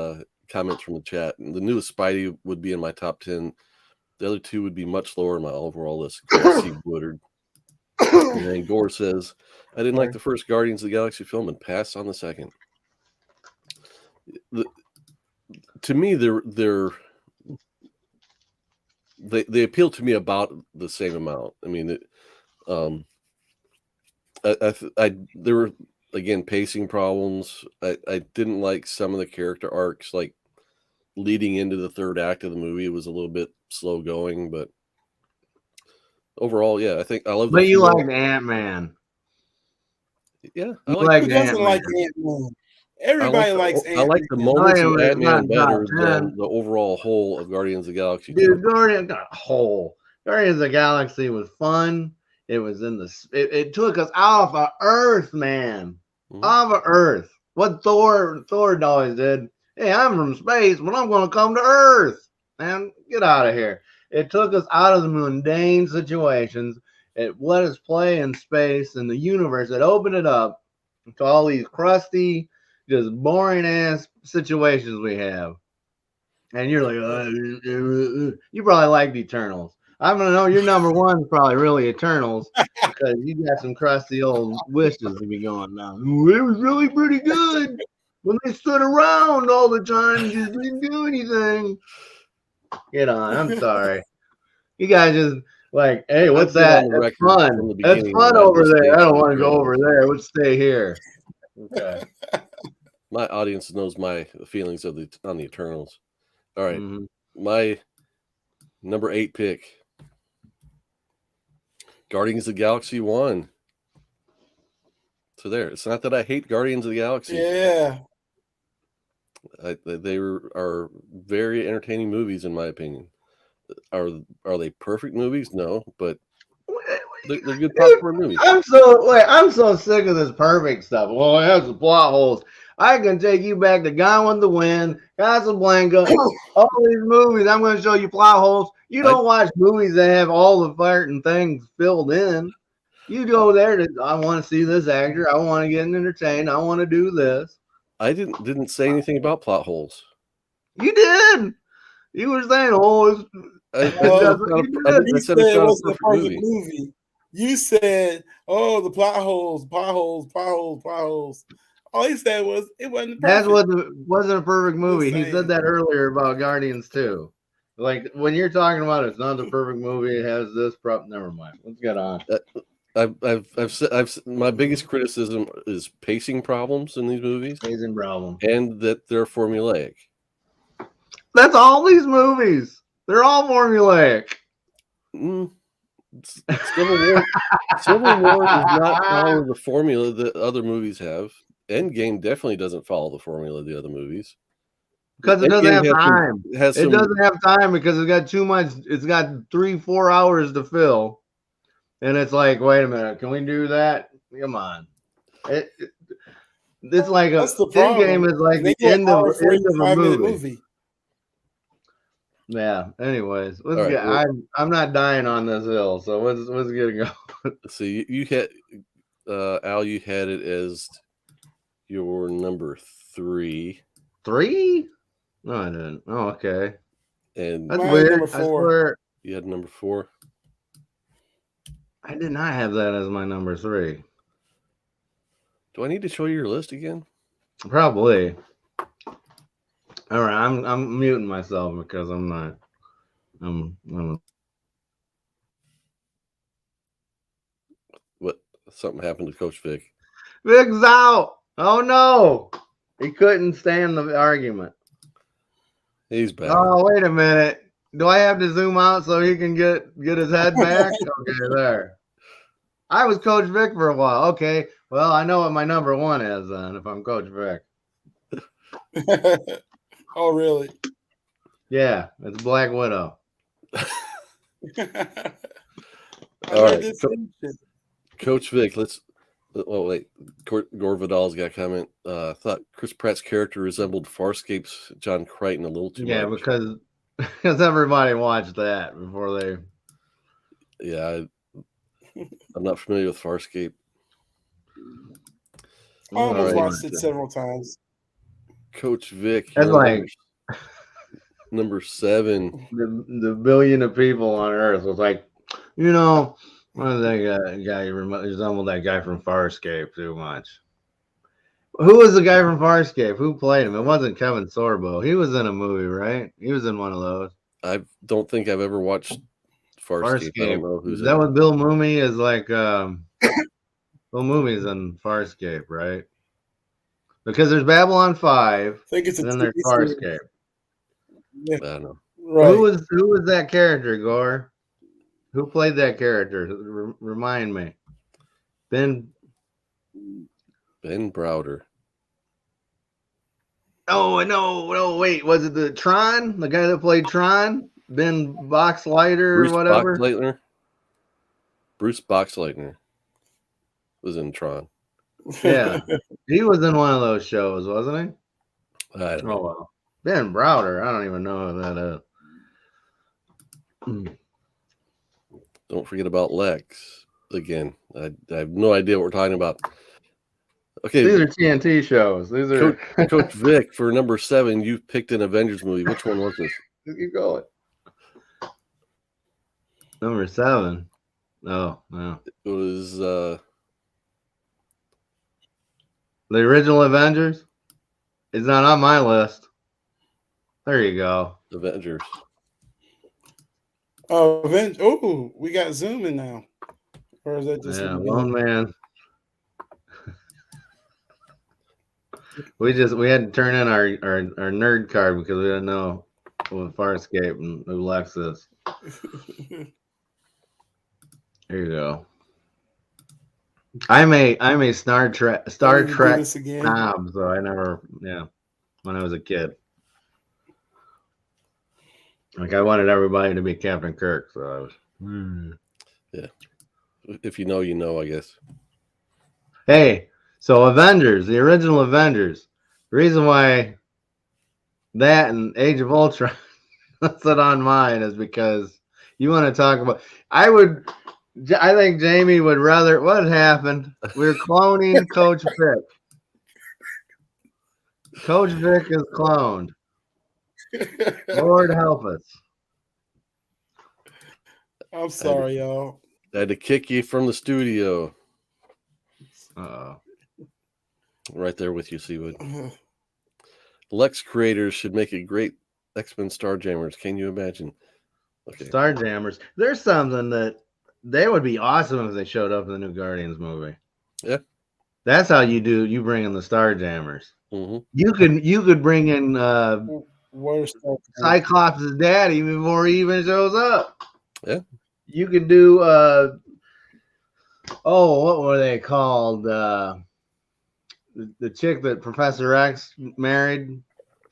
comments from the chat. The newest Spidey would be in my top 10. The other 2 would be much lower in my overall list. Steve Woodard. And then Gore says, I didn't like the first Guardians of the Galaxy film and passed on the second. To me, they appeal to me about the same amount. I mean, there were, again, pacing problems. I didn't like some of the character arcs, like leading into the third act of the movie. It was a little bit slow going, but overall, yeah, I think I love. But you like Ant-Man. Yeah, I like Ant-Man. Everybody likes Ant-Man. I like the moments of Ant-Man better than the overall whole of Guardians of the Galaxy. Dude, Guardians of the Galaxy was fun. It was it took us off of Earth, man. Off of Earth. What Thor always did. Hey, I'm from space, but I'm going to come to Earth. Man, get out of here. It took us out of the mundane situations. It let us play in space and the universe. It opened it up to all these crusty, just boring ass situations we have. And you're like, you probably liked Eternals. I'm gonna know your number 1 is probably really Eternals because you got some crusty old wishes to be going now. It was really pretty good when they stood around all the time, just didn't do anything. Get on. I'm sorry. You guys just like, hey, what's that? That's fun. That's fun over there. I don't want to go over there. Let's stay here. Okay. My audience knows my feelings on the Eternals. All right. My number 8 pick, Guardians of the Galaxy 1. So there. It's not that I hate Guardians of the Galaxy. Yeah. They are very entertaining movies, in my opinion. Are they perfect movies? No, but they're good popcorn movies. I'm so sick of this perfect stuff. Well, it has the plot holes. I can take you back to Gone with the Wind, Casablanca, all these movies. I'm going to show you plot holes. You don't watch movies that have all the certain things filled in. You go there to, I want to see this actor. I want to get entertained. I want to do this. I didn't say anything about plot holes. You did. You were saying, oh, I You said said it's it not a wasn't a perfect perfect movie. movie. You said, "Oh, the plot holes, plot holes, plot holes, plot holes." All he said was it wasn't that perfect. wasn't a perfect movie. He saying. said that earlier about Guardians too. Like when you're talking about it's not the perfect movie, it has this prop. Never mind. Let's get on. I've my biggest criticism is pacing problems in these movies, Amazing problem. and that they're formulaic. That's all these movies. They're all formulaic. Civil War does not follow the formula that other movies have. Endgame definitely doesn't follow the formula of the other movies. Because it doesn't have time. It doesn't have time because it's got too much. It's got 3-4 hours to fill, and it's like, wait a minute, can we do that? Come on. It's like That's the this game is like the end of a movie. Yeah. Anyways, let's get. I'm not dying on this hill, so let's get it going. So you had Al, you had it as your number 3. 3? No, I didn't. Oh, okay. And that's weird. I swear. You had number 4. I did not have that as my number 3. Do I need to show you your list again? Probably. All right, I'm muting myself because I'm not. What? Something happened to Coach Vic. Vic's out. Oh no, he couldn't stand the argument. He's back. Oh, wait a minute. Do I have to zoom out so he can get his head back? Okay, there. I was Coach Vic for a while. Okay, well, I know what my number 1 is then if I'm Coach Vic. Oh, really? Yeah, it's Black Widow. All right, Coach Vic. Let's. Oh wait, Gore Vidal's got a comment. I thought Chris Pratt's character resembled Farscape's John Crichton a little too much. Yeah, because everybody watched that before they. Yeah, I'm not familiar with Farscape. I almost watched it several times. Coach Vic. That's like number 7. The billion of people on Earth was like, one of that guy resembled that guy from Farscape too much. Who was the guy from Farscape? Who played him? It wasn't Kevin Sorbo. He was in a movie, right? He was in one of those. I don't think I've ever watched Farscape. I don't know who's that. Was Bill Mumy? Is like Bill Mumy's in Farscape, right? Because there's Babylon 5, I think it's and then there's Farscape. Yeah. I don't know. Right. Who was that character, Gore? Who played that character? Remind me. Ben Browder. Oh, no, wait. Was it the Tron? The guy that played Tron? Ben Boxleitner or whatever? Bruce Boxleitner was in Tron. Yeah. He was in one of those shows, wasn't he? I don't know. Well. Ben Browder. I don't even know who that is. Don't forget about Lex again. I have no idea what we're talking about. Okay, these are TNT shows. These are Coach Vic for number 7. You picked an Avengers movie. Which one was this? Keep going. Number 7. Oh, no. It was the original Avengers. It's not on my list. There you go. Avengers. Oh, we got Zoom in now. Or is that just Lone Man? We had to turn in our nerd card because we didn't know what Farscape and who Lex is. There you go. I'm a Star Trek snob, so I never when I was a kid. Like I wanted everybody to be Captain Kirk, so I was. Yeah. If you know, you know, I guess. Hey, so Avengers, the original Avengers. The reason why that and Age of Ultron sit on mine is because you want to talk about. I think Jamie would rather. What happened? We're cloning Coach Vic. Coach Vic is cloned. Lord help us. I'm sorry, y'all. I had to kick you from the studio. Right there with you, Seawood. Lex creators should make a great X-Men Starjammers. Can you imagine? Okay. Starjammers. There's something that they would be awesome if they showed up in the new Guardians movie. Yeah. That's how you do. You bring in the Starjammers. Mm-hmm. You could bring in Cyclops' daddy before he even shows up. Yeah. You could do what were they called? The chick that Professor X married,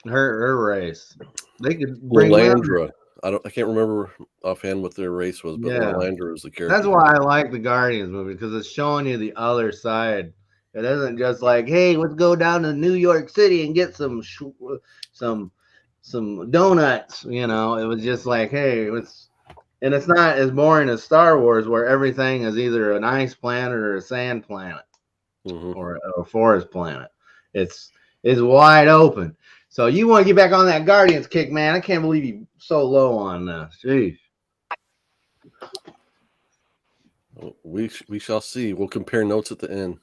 her race. They could bring Lilandra. I can't remember offhand what their race was, but Lilandra is the character. That's why I like the Guardians movie, because it's showing you the other side. It isn't just like, hey, let's go down to New York City and get some donuts. You know, it was just like, hey, and it's not as boring as Star Wars, where everything is either an ice planet or a sand planet, or a forest planet. It's wide open. So you want to get back on that Guardians kick, man? I can't believe you so low on this. Jeez. We shall see. We'll compare notes at the end.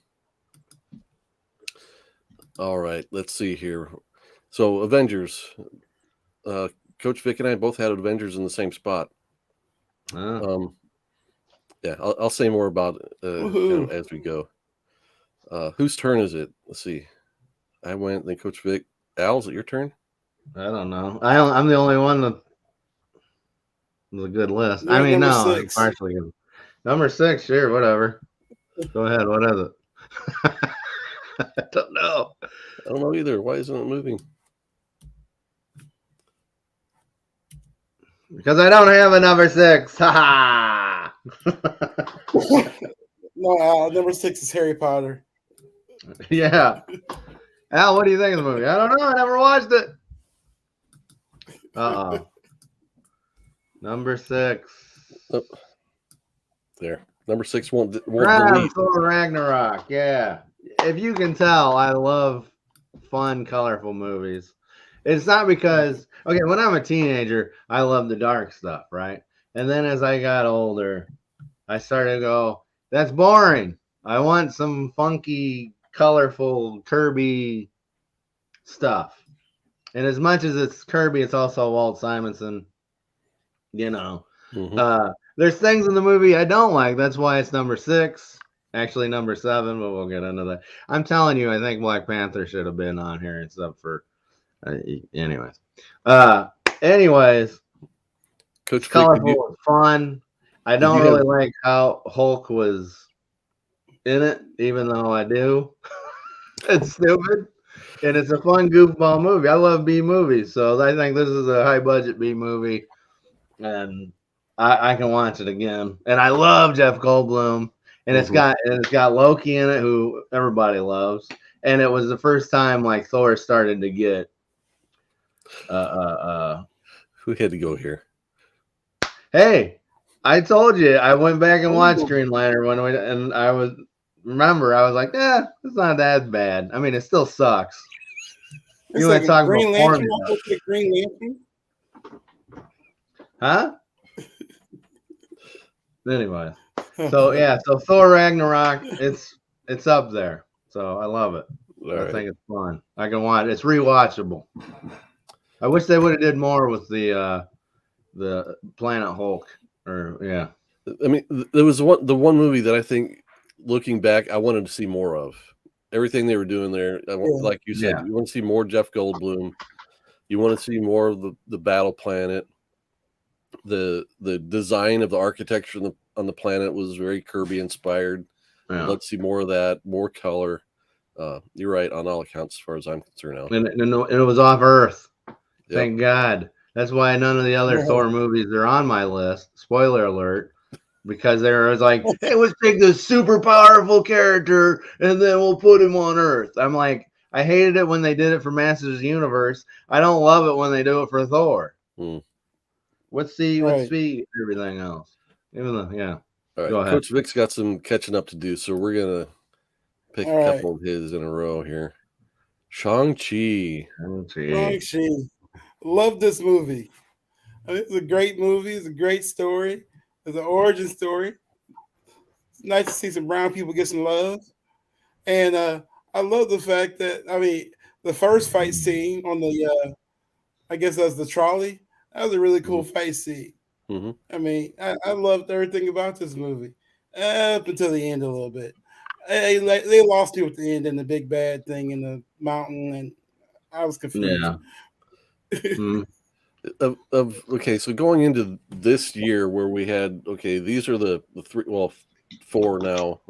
All right, let's see here. So Avengers. Coach Vic and I both had Avengers in the same spot. Yeah, I'll say more about it as we go. Whose turn is it? Let's see. I went, then Coach Vic. Al, is it your turn? I don't know. I'm the only one that was a good list. Yeah, I mean, no, number 6. partially good. Number 6, sure, whatever. Go ahead. What is it? I don't know. I don't know either. Why isn't it moving? Because I don't have a number 6. Ha ha. No, number 6 is Harry Potter. Yeah. Al, what do you think of the movie? I don't know. I never watched it. Number 6. Oh. There. Number 6 won't delete. Thor Ragnarok. Yeah. If you can tell, I love fun, colorful movies. It's not because, okay, when I'm a teenager, I love the dark stuff, right? And then as I got older, I started to go, that's boring. I want some funky, colorful Kirby stuff. And as much as it's Kirby, it's also Walt Simonson. You know, there's things in the movie I don't like. That's why it's number 6. Actually, number 7, but we'll get into that. I'm telling you, I think Black Panther should have been on here and stuff for. Anyways, Coach colorful, fun. I don't really like how Hulk was in it, even though I do. It's stupid, and it's a fun goofball movie. I love B movies, so I think this is a high budget B movie, and I can watch it again. And I love Jeff Goldblum, and it's got Loki in it, who everybody loves, and it was the first time like Thor started to get. Who had to go here? Hey, I told you I went back and watched Green Lantern and I was like, it's not that bad. I mean, it still sucks. It's you like talk Green Lantern. Green Lantern. Huh? Anyway, so Thor Ragnarok, it's up there. So I love it. I think it's fun. I can watch. It's rewatchable. I wish they would have did more with the Planet Hulk. I mean, there was the one movie that I think, looking back, I wanted to see more of. Everything they were doing there, like you said, you want to see more Jeff Goldblum. You want to see more of the battle planet. The design of the architecture on the planet was very Kirby inspired. Yeah. Let's see more of that, more color. You're right on all accounts, as far as I'm concerned. Now, and it was off Earth. Yep. Thank God. That's why none of the other Thor movies are on my list. Spoiler alert. Because there was like, hey, let's take this super powerful character and then we'll put him on Earth. I'm like, I hated it when they did it for Masters of the Universe. I don't love it when they do it for Thor. Let's see everything else. Even though, All right, Go ahead. Coach Vic's got some catching up to do, so we're gonna pick All a right. couple of his in a row here. Shang-Chi. Shang-Chi. Love this movie. I mean, it's a great movie. It's a great story. It's an origin story. It's nice to see some brown people get some love. And I love the fact that, I mean, the first fight scene on the, I guess that's the trolley. That was a really cool fight scene. Mm-hmm. I mean, I loved everything about this movie up until the end a little bit. They lost me at the end and the big bad thing in the mountain, and I was confused. Yeah. Okay, so going into this year where we had these are the four now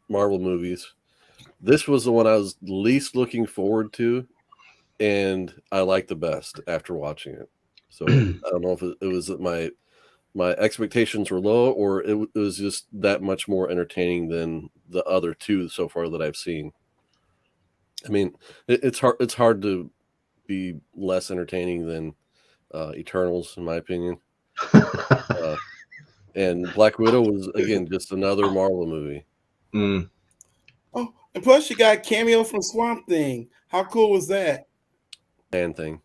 Marvel movies. This was the one I was least looking forward to, and I liked the best after watching it. So I don't know if it was that my expectations were low, or it was just that much more entertaining than the other two so far that I've seen. I mean, it's hard to be less entertaining than Eternals, in my opinion. And Black Widow was, again, just another Marvel movie. Oh, and plus you got a cameo from Swamp Thing. How cool was that? Man Thing,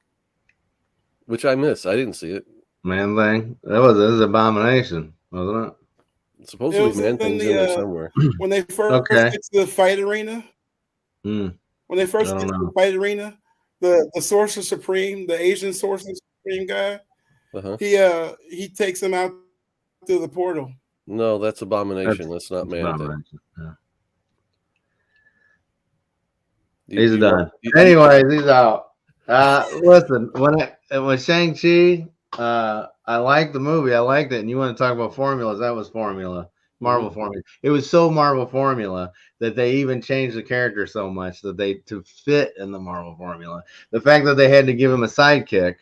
which I missed. I didn't see it. Man Thing? That was an abomination, wasn't it? Supposedly Man Thing's in there somewhere. When they first get to the fight arena, when they first get to the fight arena, the Sorcerer Supreme, the Asian Sorcerer Supreme guy, he takes him out through the portal. No, that's Abomination. That's not Man Thing. Yeah. He's done. Anyways, he's out. Listen, when Shang-Chi, I liked the movie. I liked it. And you want to talk about formulas? That was formula. Marvel formula. It was so Marvel formula that they even changed the character so much that to fit in the Marvel formula. The fact that they had to give him a sidekick,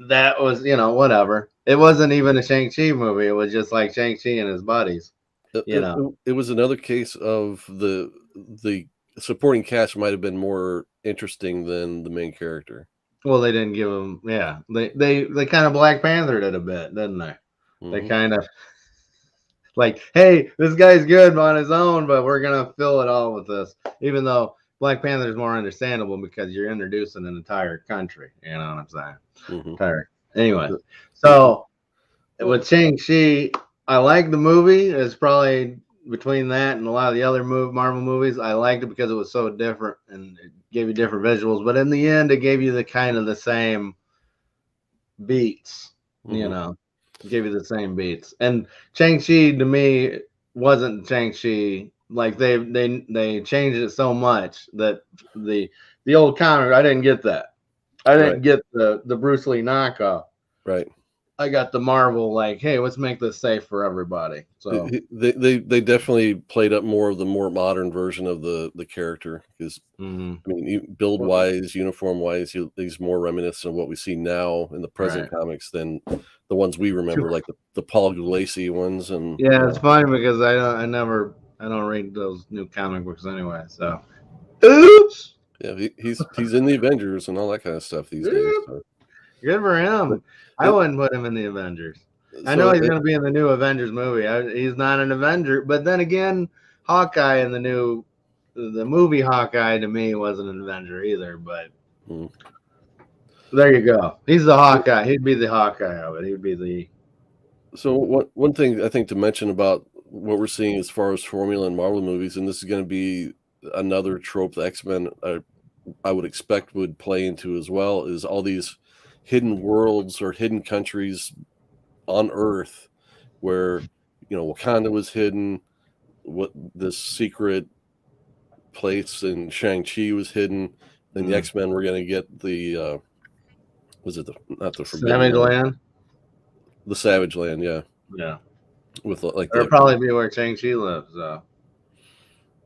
that was, whatever. It wasn't even a Shang-Chi movie. It was just like Shang-Chi and his buddies. It was another case of the supporting cast might have been more interesting than the main character. Well, they didn't give him. Yeah, they kind of Black Panthered it a bit, didn't they? They kind of like, hey, this guy's good on his own, but we're gonna fill it all with this. Even though Black Panther is more understandable because you're introducing an entire country. You know what I'm saying? Anyway, so with Shang-Chi, I like the movie. It's probably between that and a lot of the other Marvel movies, I liked it because it was so different and it gave you different visuals. But in the end, it gave you the kind of the same beats, It gave you the same beats. And Shang-Chi to me wasn't Shang-Chi. Like they changed it so much that the old comic, I didn't get that. I didn't get the Bruce Lee knockoff. Right. I got the Marvel, like, hey, let's make this safe for everybody. So they definitely played up more of the more modern version of the character because I mean, build wise, uniform wise, he's more reminiscent of what we see now in the present comics than the ones we remember, like the Paul Gulacy ones. And it's funny because I don't read those new comic books anyway. So oops. Yeah, he's in the Avengers and all that kind of stuff these days. So. Good for him. I wouldn't put him in the Avengers. I know he's going to be in the new Avengers movie. He's not an Avenger, but then again, Hawkeye in the movie Hawkeye to me wasn't an Avenger either. But there you go. He's the Hawkeye. He'd be the Hawkeye of it. He'd be the. So one thing I think to mention about what we're seeing as far as formula in Marvel movies, and this is going to be another trope the X-Men I would expect would play into as well, is all these hidden worlds or hidden countries on Earth where Wakanda was hidden, what this secret place in Shang-Chi was hidden, then the X-Men were going to get the not the Savage Land? The Savage Land, yeah with it'll probably be where Shang-Chi lives, though.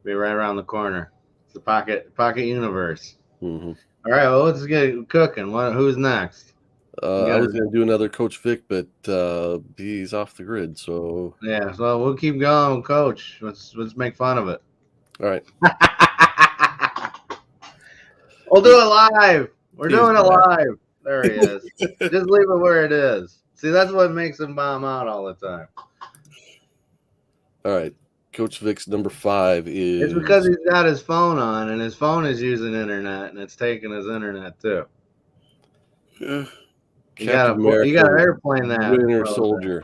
Be right around the corner. It's the pocket universe. All right, well, let's get cooking. Who's next? I was going to do another Coach Vic, but he's off the grid. So yeah, so we'll keep going, Coach. Let's make fun of it. All right. We'll do it live. We're doing it live. There he is. Just leave it where it is. See, that's what makes him bomb out all the time. All right. Coach Vic's number 5 is. It's because he's got his phone on, and his phone is using internet, and it's taking his internet too. Yeah. You got to airplane that. Winter Soldier.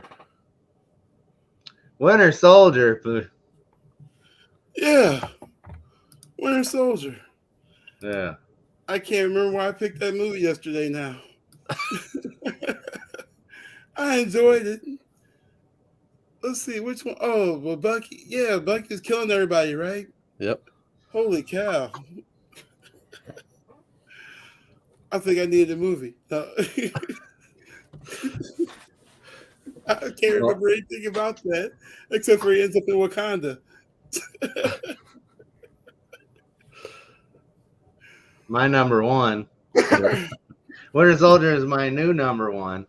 Winter Soldier. Yeah. Winter Soldier. Yeah. I can't remember why I picked that movie yesterday now. I enjoyed it. Let's see, which one? Oh, well, Bucky. Yeah, Bucky's killing everybody, right? Yep. Holy cow. I think I needed a movie. No. I can't remember anything about that, except for he ends up in Wakanda. My number 1. Winter Soldier is my new number 1.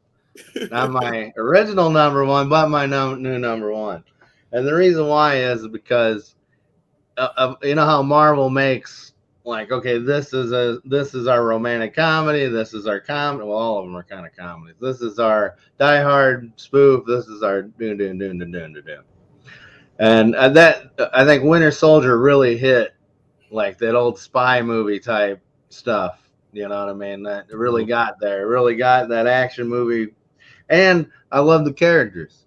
Not my original number 1, but my new number 1. And the reason why is because you know how Marvel makes, like, okay, this is our romantic comedy, this is our comedy. Well, all of them are kind of comedies. This is our Die Hard spoof. This is our do. And that, I think Winter Soldier really hit like that old spy movie type stuff. You know what I mean? That really got there. It really got that action movie. And I love the characters.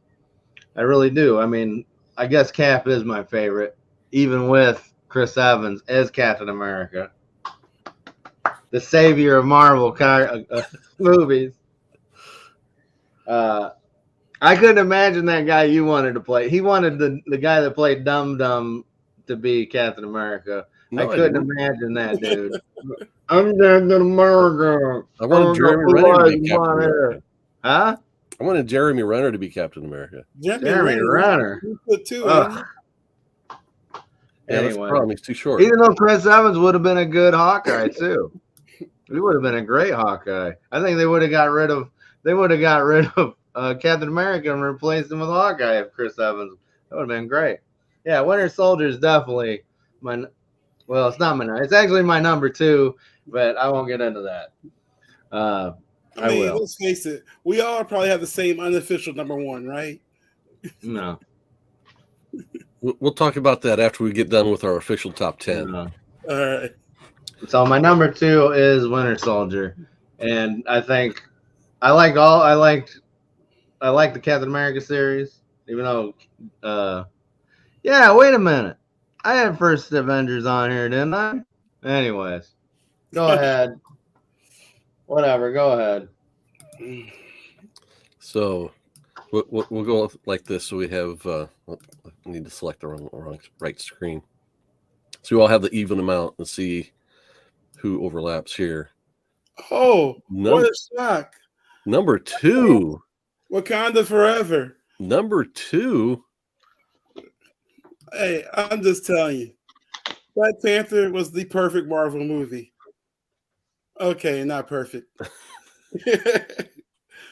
I really do. I mean, I guess Cap is my favorite, even with Chris Evans as Captain America, the savior of Marvel movies. I couldn't imagine that guy you wanted to play. He wanted the guy that played Dum Dum to be Captain America. No, I couldn't imagine that, dude. I'm Captain America. I wanted Jeremy Renner to be Captain America. Huh? I wanted Jeremy Renner to be Captain America. Jeremy Renner. Yeah, that's the problem. He's too short. Even though Chris Evans would have been a good Hawkeye too. He would have been a great Hawkeye. I think they would have got rid of Captain America and replaced him with Hawkeye if Chris Evans. That would have been great. Yeah, Winter Soldier is definitely well, it's not it's actually my number 2, but I won't get into that. I mean, let's face it. We all probably have the same unofficial number 1, right? No. We'll talk about that after we get done with our official top 10. All right. So my number 2 is Winter Soldier, and I think I liked the Captain America series, even though. Yeah, wait a minute. I had first Avengers on here, didn't I? Anyways, go ahead. Whatever, go ahead. So we'll go like this. So we have. I need to select the wrong right screen. So we all have the even amount and see who overlaps here. Oh, what a shock! Number 2. Wakanda Forever. Number 2. Hey, I'm just telling you, Black Panther was the perfect Marvel movie. Okay, not perfect.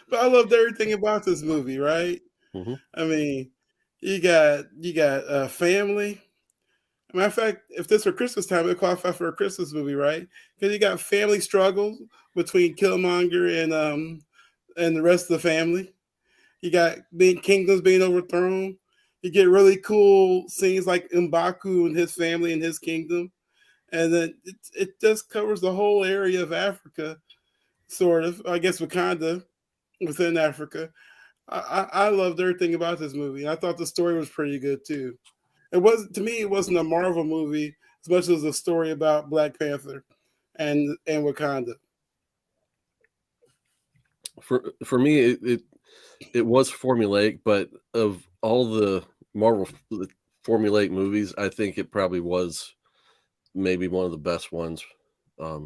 But I loved everything about this movie, right? Mm-hmm. I mean, you got family. Matter of fact, if this were Christmas time, it'd qualify for a Christmas movie, right? Because you got family struggles between Killmonger and the rest of the family. You got kingdoms being overthrown. You get really cool scenes like M'Baku and his family and his kingdom. And then it just covers the whole area of Africa, sort of. I guess Wakanda within Africa. I loved everything about this movie. I thought the story was pretty good too. It wasn't a Marvel movie as much as a story about Black Panther and Wakanda. For me, it was formulaic, but of all the Marvel formulaic movies, I think it probably was maybe one of the best ones. I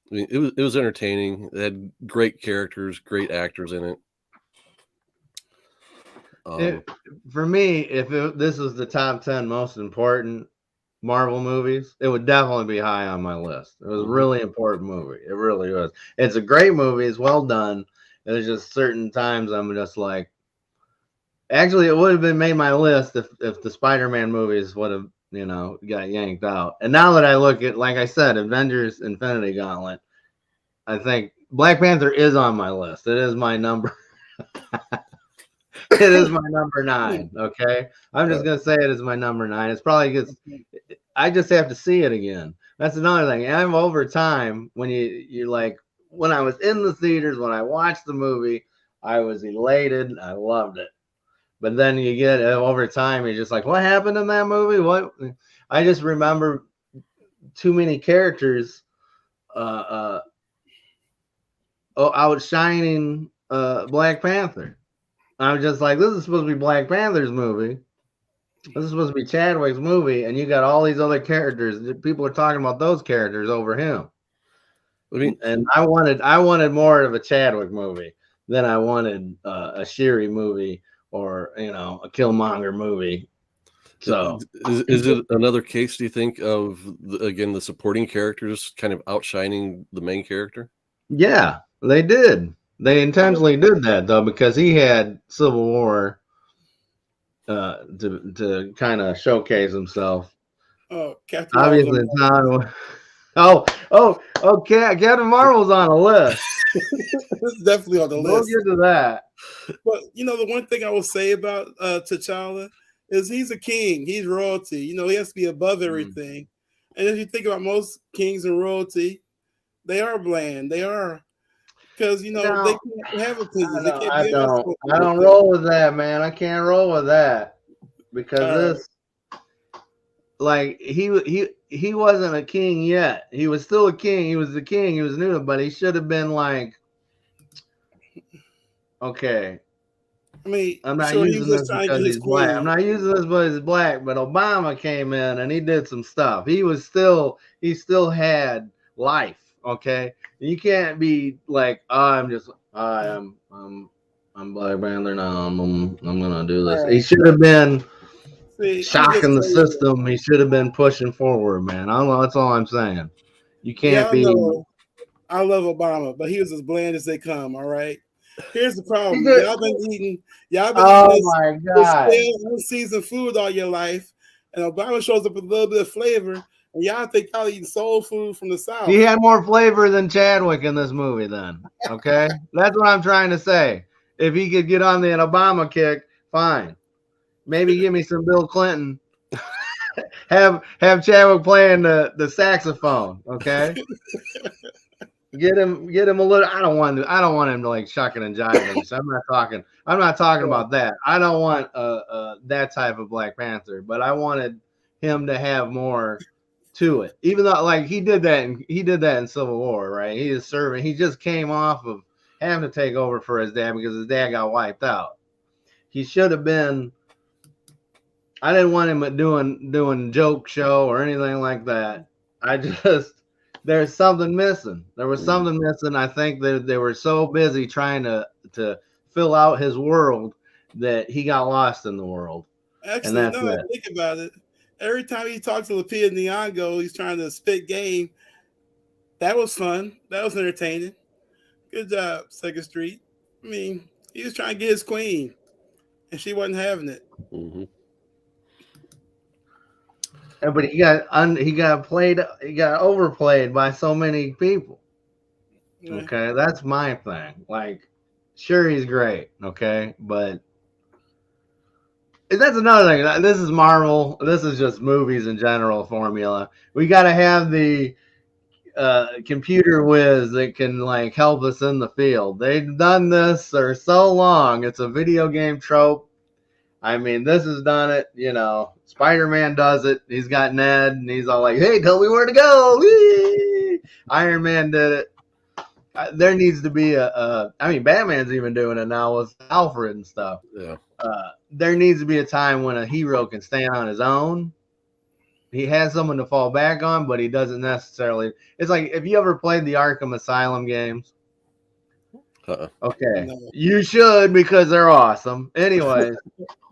mean, it was entertaining. It had great characters, great actors in it. For me, if this was the top 10 most important Marvel movies, it would definitely be high on my list. It was a really important movie. It really was. It's a great movie. It's well done. There's just certain times I'm just like, actually, it would have been made my list if the Spider-Man movies would have, got yanked out. And now that I look at, like I said, Avengers Infinity Gauntlet, I think Black Panther is on my list. It is my number. It is my number 9. Okay, I'm just gonna say it is my number 9. It's probably because I just have to see it again. That's another thing. And I'm over time when you're like, when I was in the theaters, when I watched the movie, I was elated. I loved it. But then you get over time, you're just like, what happened in that movie? What? I just remember too many characters outshining Black Panther. I'm just like, this is supposed to be Black Panther's movie. This is supposed to be Chadwick's movie, and you got all these other characters. People are talking about those characters over him. I mean, and I wanted more of a Chadwick movie than I wanted a Shuri movie or a Killmonger movie. So is it another case, do you think, of the supporting characters kind of outshining the main character? Yeah, they did. They intentionally did that though, because he had Civil War to kind of showcase himself. Oh, Captain Obviously, it's not. Okay. Captain Marvel's on the list. It's definitely on the list. We'll get to that. But the one thing I will say about T'Challa is he's a king. He's royalty. He has to be above everything. And if you think about most kings and royalty, they are bland. They are. Because they can't have opinions. I don't roll with that, man. I can't roll with that because he wasn't a king yet. He was still a king. He was the king. He was new, but he should have been like, okay. I mean, I'm not using this because he's black. I'm not using this because he's black. But Obama came in and he did some stuff. He still had life. Okay, you can't be like, I'm Black Panther now. I'm gonna do this. He should have been shocking the system. He should have been pushing forward, man. That's all I'm saying. You can't be. I love Obama, but he was as bland as they come. All right. Here's the problem. Y'all been eating this unseasoned food all your life, and Obama shows up with a little bit of flavor. And y'all think y'all eating soul food from the South. He had more flavor than Chadwick in this movie then. Okay? That's what I'm trying to say. If he could get on the Obama kick, fine. Maybe give me some Bill Clinton. have Chadwick playing the saxophone, okay? Get him a little. I don't want him to like shucking and jiving. So I'm not talking about that. I don't want that type of Black Panther, but I wanted him to have more to it, even though like he did that in Civil War, right? He is serving. He just came off of having to take over for his dad because his dad got wiped out. He should have been. I didn't want him doing joke show or anything like that. There's something missing. There was something missing. I think that they were so busy trying to fill out his world that he got lost in the world. Actually, think about it. Every time he talked to Lupita Nyong'o, he's trying to spit game. That was fun. That was entertaining. Good job, Second Street. I mean, he was trying to get his queen, and she wasn't having it. Mm-hmm. But he got overplayed by so many people. Yeah. Okay, that's my thing. Like, sure, he's great. Okay, but that's another thing. This is Marvel. This is just movies in general formula. We got to have the computer whiz that can like help us in the field. They've done this for so long. It's a video game trope. I mean, this has done it. Spider-Man does it. He's got Ned, and he's all like, "Hey, tell me where to go." Whee! Iron Man did it. There needs to be Batman's even doing it now with Alfred and stuff. Yeah. There needs to be a time when a hero can stand on his own. He has someone to fall back on, but he doesn't necessarily. It's like if you ever played the Arkham Asylum games. Okay, you should because they're awesome. Anyways,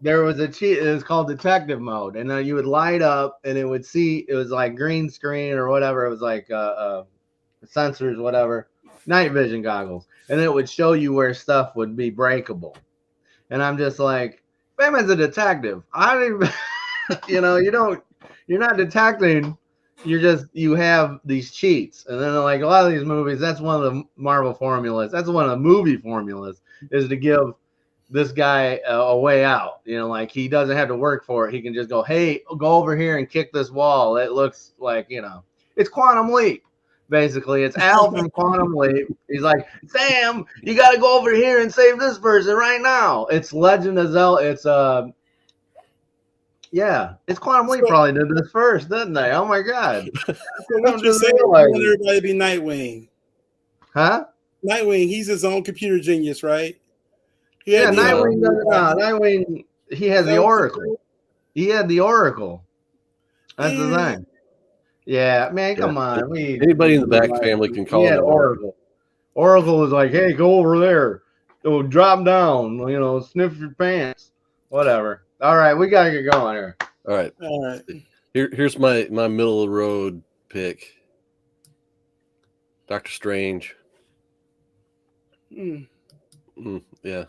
there was a cheat. It was called detective mode, and then you would light up, and it would see. It was like green screen or whatever. It was like sensors, whatever, night vision goggles, and it would show you where stuff would be breakable. And I'm just like, Batman's a detective. I don't even, you're not detecting. You have these cheats. And then like a lot of these movies, that's one of the Marvel formulas. That's one of the movie formulas is to give this guy a way out. You know, like he doesn't have to work for it. He can just go, hey, go over here and kick this wall. It looks like, you know, it's Quantum Leap. Basically, it's Al from Quantum Leap. He's like, Sam, you got to go over here and save this person right now. It's Legend of Zelda. It's yeah, it's Quantum Leap probably did this first, didn't they? Oh my god! So what you're saying, you want everybody to be Nightwing, huh? Nightwing, he's his own computer genius, right? Yeah, Nightwing. Nightwing. He has the Oracle. He had the Oracle. That's the thing. Yeah, man, come on. Anybody in the back family can call it Oracle. Oracle was like, hey, go over there. Go drop down. You know, sniff your pants. Whatever. All right, we got to get going here. All right. Here's my middle of the road pick. Doctor Strange. Yeah.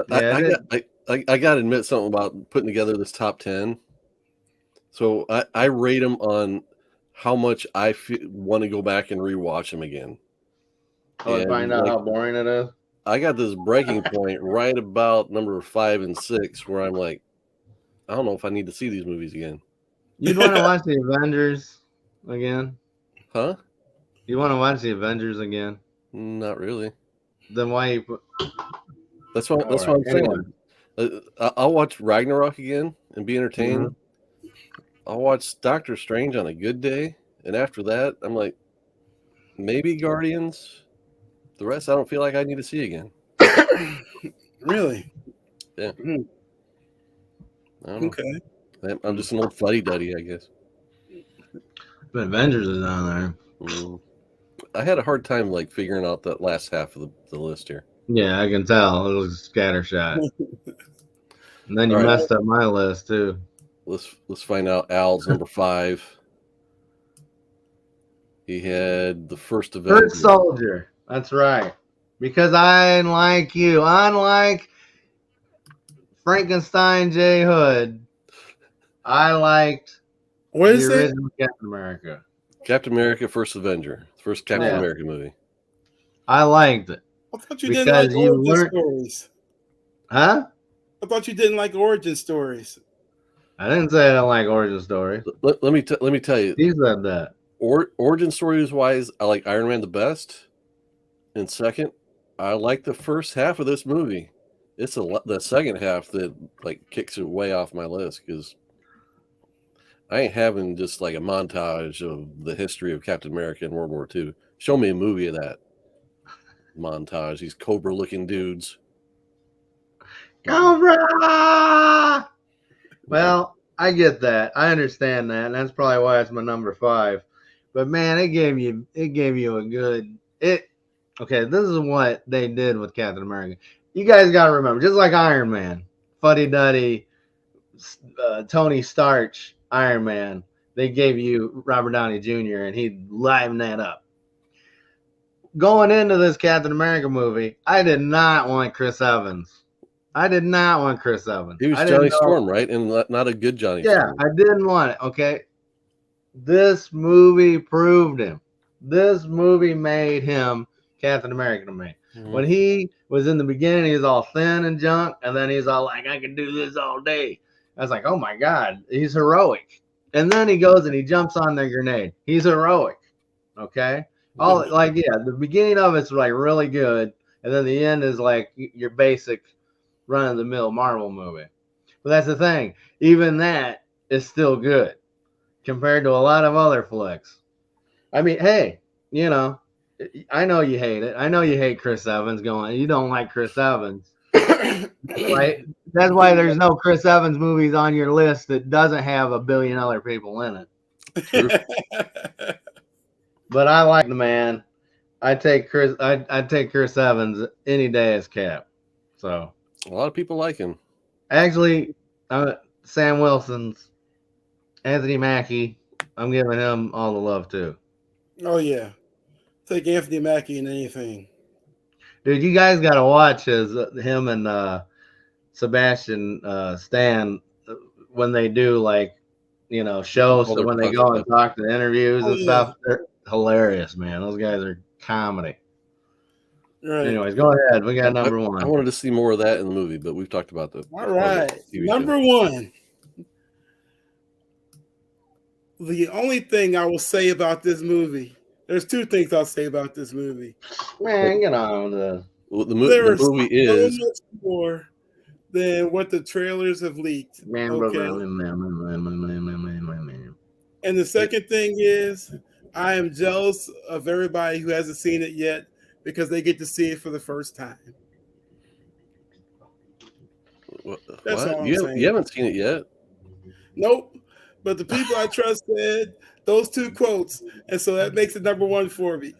I got to admit something about putting together this top 10. So I rate them on how much I want to go back and rewatch them again. Oh, and find out how boring it is. I got this breaking point right about number 5 and 6 where I'm like, I don't know if I need to see these movies again. You'd want to watch the Avengers again? Huh? You want to watch the Avengers again? Not really. Then why you put... That's what I'm saying. I'll watch Ragnarok again and be entertained. Mm-hmm. I'll watch Doctor Strange on a good day, and after that, I'm like, maybe Guardians. The rest, I don't feel like I need to see again. Really? Yeah. Okay. I'm just an old fuddy-duddy, I guess. But Avengers is on there. I had a hard time figuring out that last half of the list here. Yeah, I can tell. It was scattershot. And then you messed up my list too. Let's find out Al's number 5. He had the first Avengers. First Soldier. That's right. Because unlike you, unlike Frankenstein J. Hood, I liked the original Captain America. Captain America, First Avenger. First Captain America movie. I liked it. I thought you didn't like origin stories. Huh? I thought you didn't like origin stories. I didn't say I don't like origin stories. Let me tell you. He said that. Origin stories wise, I like Iron Man the best. And second, I like the first half of this movie. It's the second half that kicks it way off my list because I ain't having just a montage of the history of Captain America in World War II. Show me a movie of that montage. These Cobra-looking dudes. Cobra! Well, I get that. I understand that, and that's probably why it's my number 5. But man, it gave you a good Okay, this is what they did with Captain America. You guys got to remember, just like Iron Man, fuddy-duddy, Tony Starch, Iron Man, they gave you Robert Downey Jr., and he'd liven that up. Going into this Captain America movie, I did not want Chris Evans. He was Johnny Storm, right? And not a good Johnny Storm. Yeah, I didn't want it, okay? This movie proved him. This movie made him Captain America to me. Mm-hmm. When he was in the beginning, he was all thin and junk, and then he's all like, I can do this all day. I was like, oh my God, he's heroic. And then he goes and he jumps on the grenade. He's heroic. Okay? The beginning of it's really good, and then the end is your basic run-of-the-mill Marvel movie. But that's the thing. Even that is still good compared to a lot of other flicks. I mean, hey, I know you hate it. I know you hate Chris Evans you don't like Chris Evans. Right? That's why there's no Chris Evans movies on your list that doesn't have $1 billion other people in it. True. But I like the man. I'd take Chris Evans any day as Cap. So a lot of people like him. Actually, Sam Wilson's Anthony Mackie. I'm giving him all the love too. Oh yeah, take Anthony Mackie in anything. Dude, you guys got to watch him and Sebastian Stan when they do shows. So when they go and talk to interviews and stuff, they're hilarious, man. Those guys are comedy. Right. Anyways, go ahead. We got number I one. wanted to see more of that in the movie, but we've talked about the All right. TV Number show. one. The only thing I will say about this movie, there's two things I'll say about this movie. Man, get on with this. Well, the There movie so is much more than what the trailers have leaked. Okay. And the second thing is, I am jealous of everybody who hasn't seen it yet because they get to see it for the first time. That's all I'm saying. You haven't seen it yet? Nope. But the people I trust said those two quotes, and so that makes it number one for me.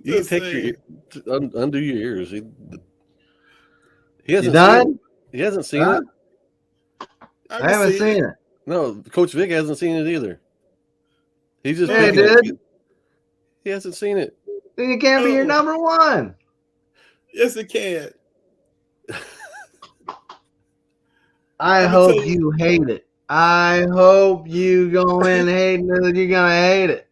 You can take undo your ears. He hasn't You done? seen it. He hasn't seen it. I haven't seen it. No, Coach Vic hasn't seen it either. He's just Yeah, he did. He hasn't seen it. Then it can't be your number one. Yes, it can. I hope you hate it. I hope you go in hating it. You're gonna hate it.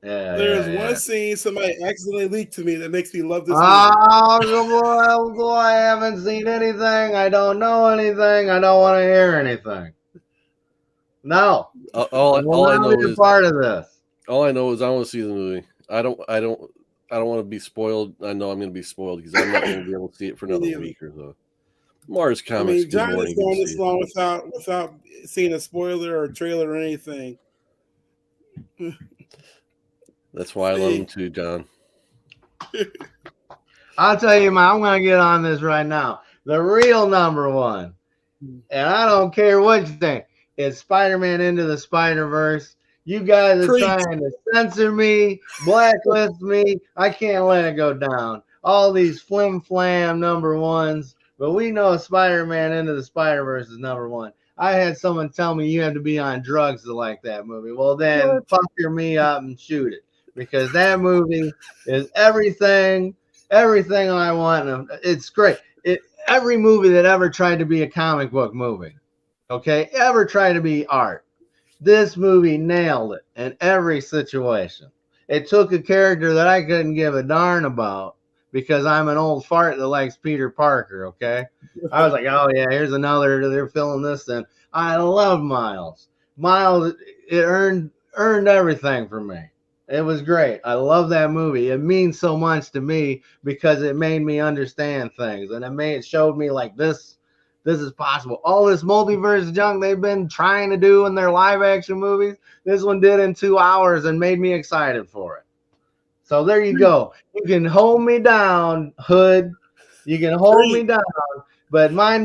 Yeah. There's one scene somebody accidentally leaked to me that makes me love this movie. Oh boy, I haven't seen anything. I don't know anything. I don't want to hear anything. No. All I know is part of this. All I know is I want to see the movie. I don't want to be spoiled. I know I'm going to be spoiled because I'm not going to be able to see it for another week or so. Mars Comics. I mean, John has gone this long without seeing a spoiler or a trailer or anything. That's why I love him too, John. I'll tell you, man, I'm going to get on this right now. The real number one, and I don't care what you think, is Spider-Man Into the Spider-Verse. You guys are trying to censor me, blacklist me. I can't let it go down. All these flim-flam number ones. But we know Spider-Man Into the Spider-Verse is number one. I had someone tell me you have to be on drugs to like that movie. Well, then fucker me up and shoot it. Because that movie is everything I want. It's great. Every movie that ever tried to be a comic book movie, okay, ever tried to be art, this movie nailed it in every situation. It took a character that I couldn't give a darn about because I'm an old fart that likes Peter Parker, okay? I was like, oh, yeah, here's another. They're filling this in. I love Miles. Miles, it earned everything for me. It was great. I love that movie. It means so much to me because it made me understand things. And it showed me like this is possible. All this multiverse junk they've been trying to do in their live action movies, this one did in 2 hours and made me excited for it. So there you go. You can hold me down, Hood. You can hold me down. But my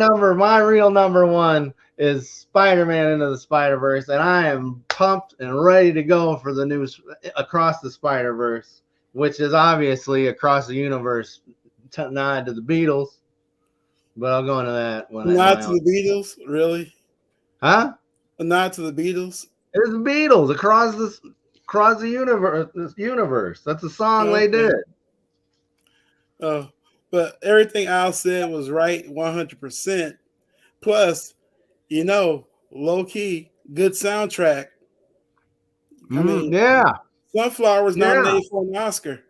real number one is Spider-Man Into the Spider-Verse. And I am pumped and ready to go for the new Across the Spider-Verse, which is obviously Across the Universe nod to the Beatles. But I'll go into that when Nod to the Beatles, really? Huh? A nod to the Beatles? It's the Beatles across the universe. That's a song they did. Oh, but everything Al said was right, 100%. Plus, low key, good soundtrack. I mean, yeah. Sunflower's nominated for an Oscar.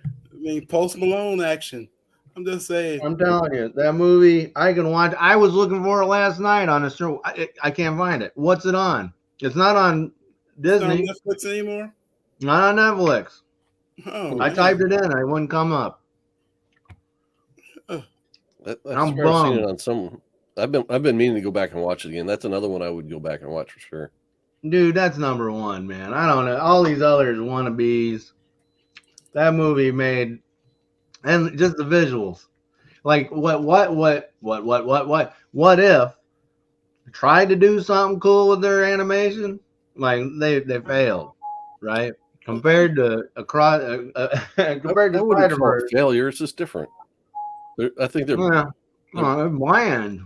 I mean, Post Malone action. I'm just saying. I'm telling you, that movie I can watch. I was looking for it last night on a show. I can't find it. What's it on? It's not on Disney. It's not on Netflix anymore? Not on Netflix. Oh, I typed it in. It wouldn't come up. I'm bummed. It on some. I've been meaning to go back and watch it again. That's another one I would go back and watch for sure. Dude, that's number one, man. I don't know. All these others wannabes. That movie made. And just the visuals, like what if tried to do something cool with their animation, like they failed, right? Compared to Spider-Verse, failure. It's just different. I think they're bland.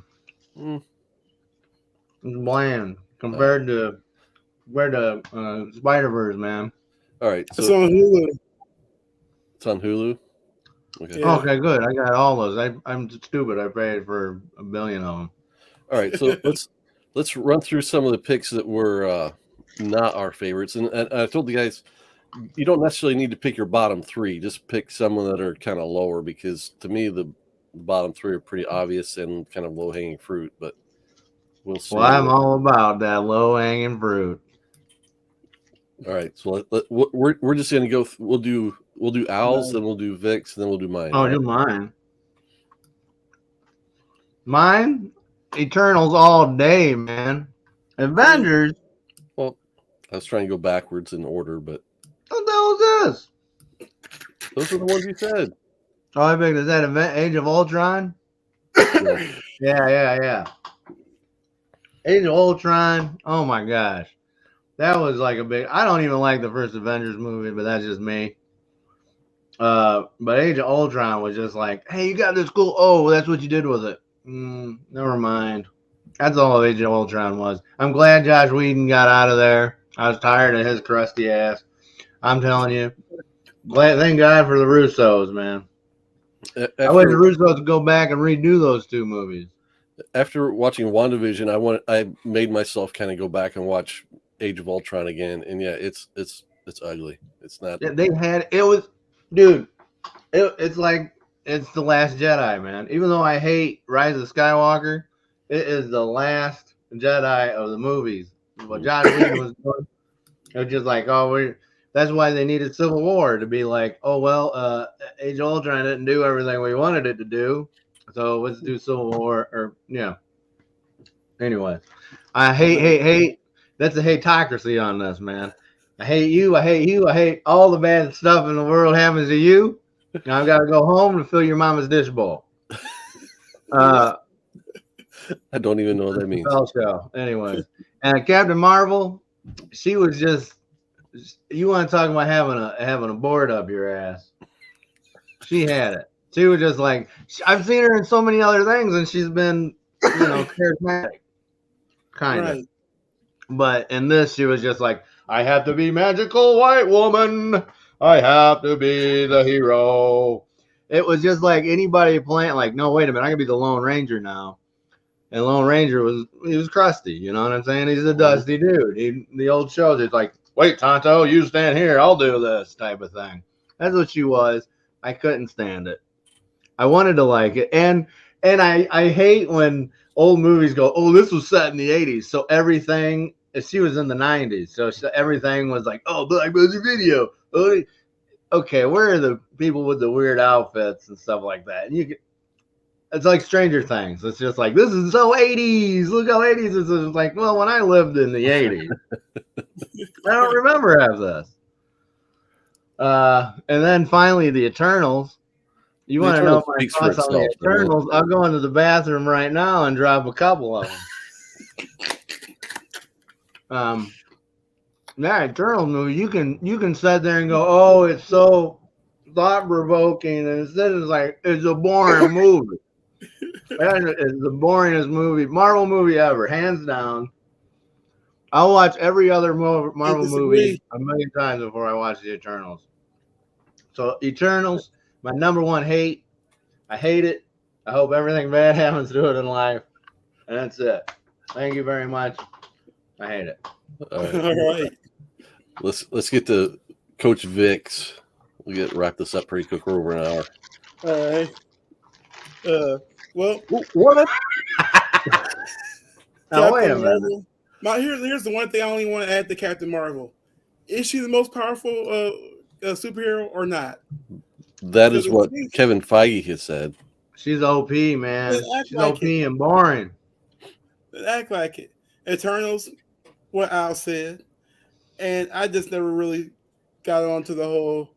It's bland compared to Spider-Verse, man. All right, so it's on Hulu. It's on Hulu. Okay. Yeah. Okay, good. I got all those. I'm stupid. I paid for 1 billion of them. All right, so let's run through some of the picks that were not our favorites. And I told the guys, you don't necessarily need to pick your bottom three. Just pick someone that are kind of lower, because to me, the bottom three are pretty obvious and kind of low hanging fruit. But we'll see. Well, I'm all about that low hanging fruit. All right, so we're just gonna go. We'll do Al's, then we'll do Vic's, then we'll do mine. Oh, right? do mine. Mine, Eternals all day, man. Avengers. Well, I was trying to go backwards in order, but What the hell is this? those are the ones you said. Oh, I think is that Age of Ultron? Yeah. Age of Ultron. Oh my gosh. That was like a big. I don't even like the first Avengers movie, but that's just me. But Age of Ultron was just like, hey, you got this cool. Oh, that's what you did with it. Never mind. That's all Age of Ultron was. I'm glad Josh Whedon got out of there. I was tired of his crusty ass. I'm telling you. Thank God for the Russos, man. I wish the Russos would go back and redo those two movies. After watching WandaVision, I made myself kind of go back and watch Age of Ultron again, and yeah, it's ugly. It's not. Yeah, it's like it's The Last Jedi, man. Even though I hate Rise of Skywalker, it is the last Jedi of the movies. What Josh Whedon was doing, it was just like, that's why they needed Civil War to be like, Age of Ultron didn't do everything we wanted it to do, so let's do Civil War. Or yeah. Anyway, I hate. That's a hateocracy on this, man. I hate you. I hate all the bad stuff in the world happens to you. Now I've got to go home to fill your mama's dish bowl. I don't even know what that means. Show. Anyways, and Captain Marvel, she was just. You want to talk about having a board up your ass? She had it. She was just like, I've seen her in so many other things, and she's been, charismatic, kind of. Right. But in this, she was just like, I have to be magical white woman. I have to be the hero. It was just like anybody playing, like, no, wait a minute, I can be the Lone Ranger now. And Lone Ranger was crusty, you know what I'm saying? He's a dusty dude. The old shows, it's like, wait, Tonto, you stand here, I'll do this type of thing. That's what she was. I couldn't stand it. I wanted to like it. And I hate when old movies go, oh, this was set in the 80s. So everything, she was in the 90s. So everything was like, oh, Black Music Video. Okay, where are the people with the weird outfits and stuff like that? And it's like Stranger Things. It's just like, this is so 80s. Look how 80s this is. It's like, well, when I lived in the 80s, I don't remember half this. And then finally, the Eternals. You want to know my thoughts on the Eternals? I'll go into the bathroom right now and drop a couple of them. That Eternals movie, you can sit there and go, oh, it's so thought-provoking, and instead it's like, it's a boring movie. It's the boringest Marvel movie ever, hands down. I'll watch every other Marvel movie a million times before I watch the Eternals. So Eternals, my number one hate. I hate it. I hope everything bad happens to it in life. And that's it. Thank you very much. I hate it. All right. Let's get to Coach Vic's. We'll wrap this up pretty quick. We're over an hour. All right. Well, what? Now, wait a minute. Here's the one thing I only want to add to Captain Marvel. Is she the most powerful superhero or not? That is what Kevin Feige has said. She's OP, man. She's OP and boring. Act like it. Eternals, what Al said. And I just never really got onto the whole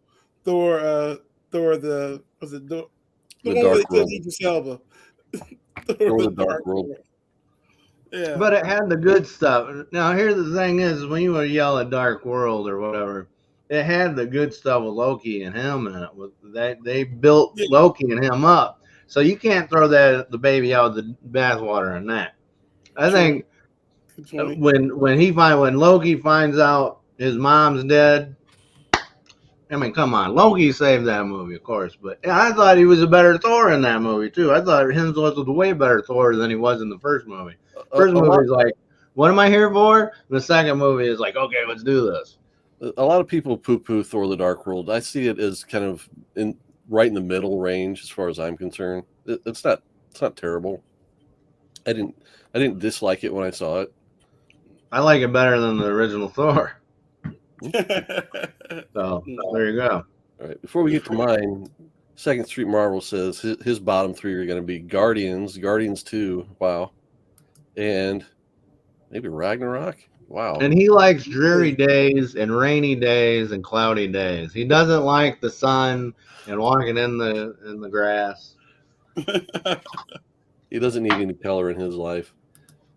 Thor the one where they killed Idris Elba. Thor the Dark World. Yeah. But it had the good stuff. Now, here's the thing is, when you would yell at Dark World or whatever, it had the good stuff with Loki and him in it. They built Loki and him up. So you can't throw the baby out with the bathwater on that. I think when Loki finds out his mom's dead, I mean, come on. Loki saved that movie, of course. But I thought he was a better Thor in that movie, too. I thought Hemsworth was a way better Thor than he was in the first movie. First movie was like, What am I here for? The second movie is like, okay, let's do this. A lot of people poo-poo Thor: The Dark World. I see it as kind of right in the middle range as far as I'm concerned. It's not terrible. I didn't dislike it when I saw it. I like it better than the original Thor. So there you go. All right, before we get to mine, Second Street Marvel says his bottom three are going to be Guardians 2, wow, and maybe Ragnarok, wow. And he likes dreary days and rainy days and cloudy days. He doesn't like the sun and walking in the grass. He doesn't need any color in his life.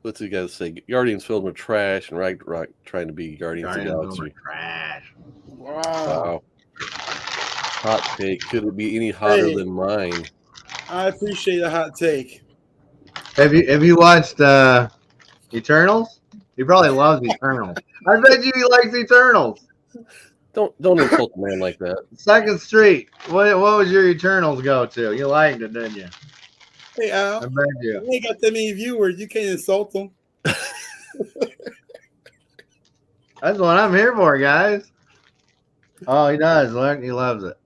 What's he got to say? Guardians filled with trash and Ragnarok trying to be Guardians of the Galaxy. Trash. Wow. Hot take. Could it be any hotter than mine? I appreciate a hot take. Have you watched Eternals? He probably loves Eternals. I bet you he likes Eternals. Don't insult a man like that. Second Street. What was your Eternals go to? You liked it, didn't you? Hey, Al. I bet you. You ain't got that many viewers. You can't insult them. That's what I'm here for, guys. Oh, he does. Look, he loves it.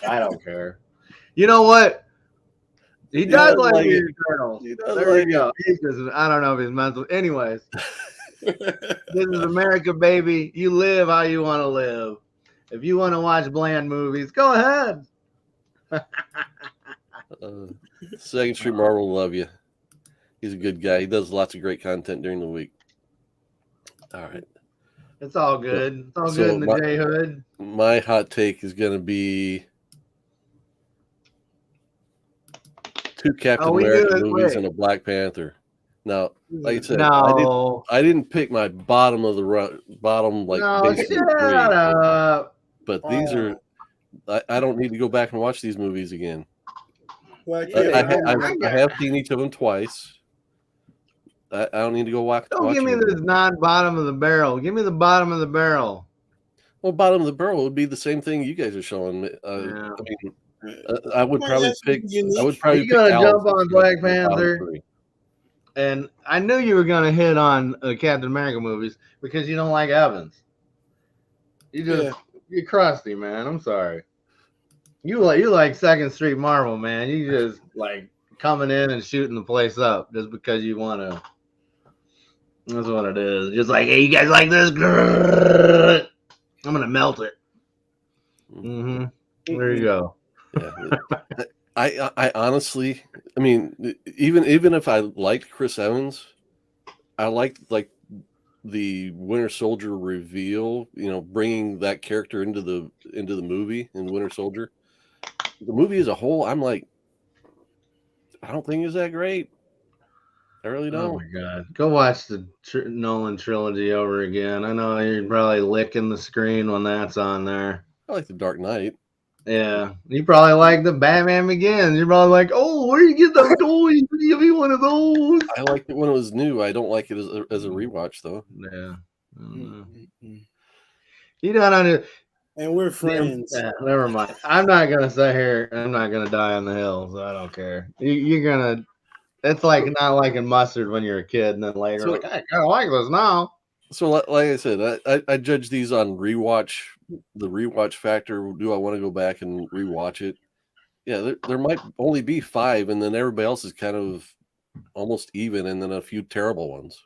I don't care. You know what? He does like your Eternals. There you go. He's just, I don't know if he's mental. Anyways, this is America, baby. You live how you want to live. If you want to watch bland movies, go ahead. Second Street Marvel, love you. He's a good guy. He does lots of great content during the week. All right. It's all good. It's all good in the J Hood. My hot take is going to be 2 Captain America movies and a Black Panther. Now, like I said, I didn't pick my bottom of the bottom like basically three. Up. But these are. I don't need to go back and watch these movies again. Like, I have seen each of them twice. I don't need to go watch. Don't give me this non-bottom of the barrel. Give me the bottom of the barrel. Well, bottom of the barrel would be the same thing you guys are showing me. I mean, I would probably pick. I would probably. You're gonna jump on Black Panther, and I knew you were gonna hit on Captain America movies because you don't like Evans. You're crusty, man. I'm sorry. You like Second Street Marvel, man. You just like coming in and shooting the place up just because you want to. That's what it is. Just like, hey, you guys like this? Grrr. I'm gonna melt it. Mm-hmm. There you go. Yeah. I honestly, I mean, even if I liked Chris Evans, I liked like the Winter Soldier reveal. You know, bringing that character into the movie in Winter Soldier. The movie as a whole, I'm like, I don't think it's that great. I really don't. Oh my god! Go watch the Nolan trilogy over again. I know you're probably licking the screen when that's on there. I like The Dark Knight. Yeah, you probably like the Batman Begins. You're probably like, oh, where do you get those toys? Give me one of those. I liked it when it was new. I don't like it as a rewatch though. Yeah. You don't understand. And we're friends. Yeah, never mind. I'm not gonna sit here. I'm not gonna die on the hill, so I don't care. You're gonna. It's like not liking mustard when you're a kid, and then later, like, I kind of like this now. So, like I said, I judge these on rewatch, the rewatch factor. Do I want to go back and rewatch it? Yeah, there might only be 5, and then everybody else is kind of almost even, and then a few terrible ones.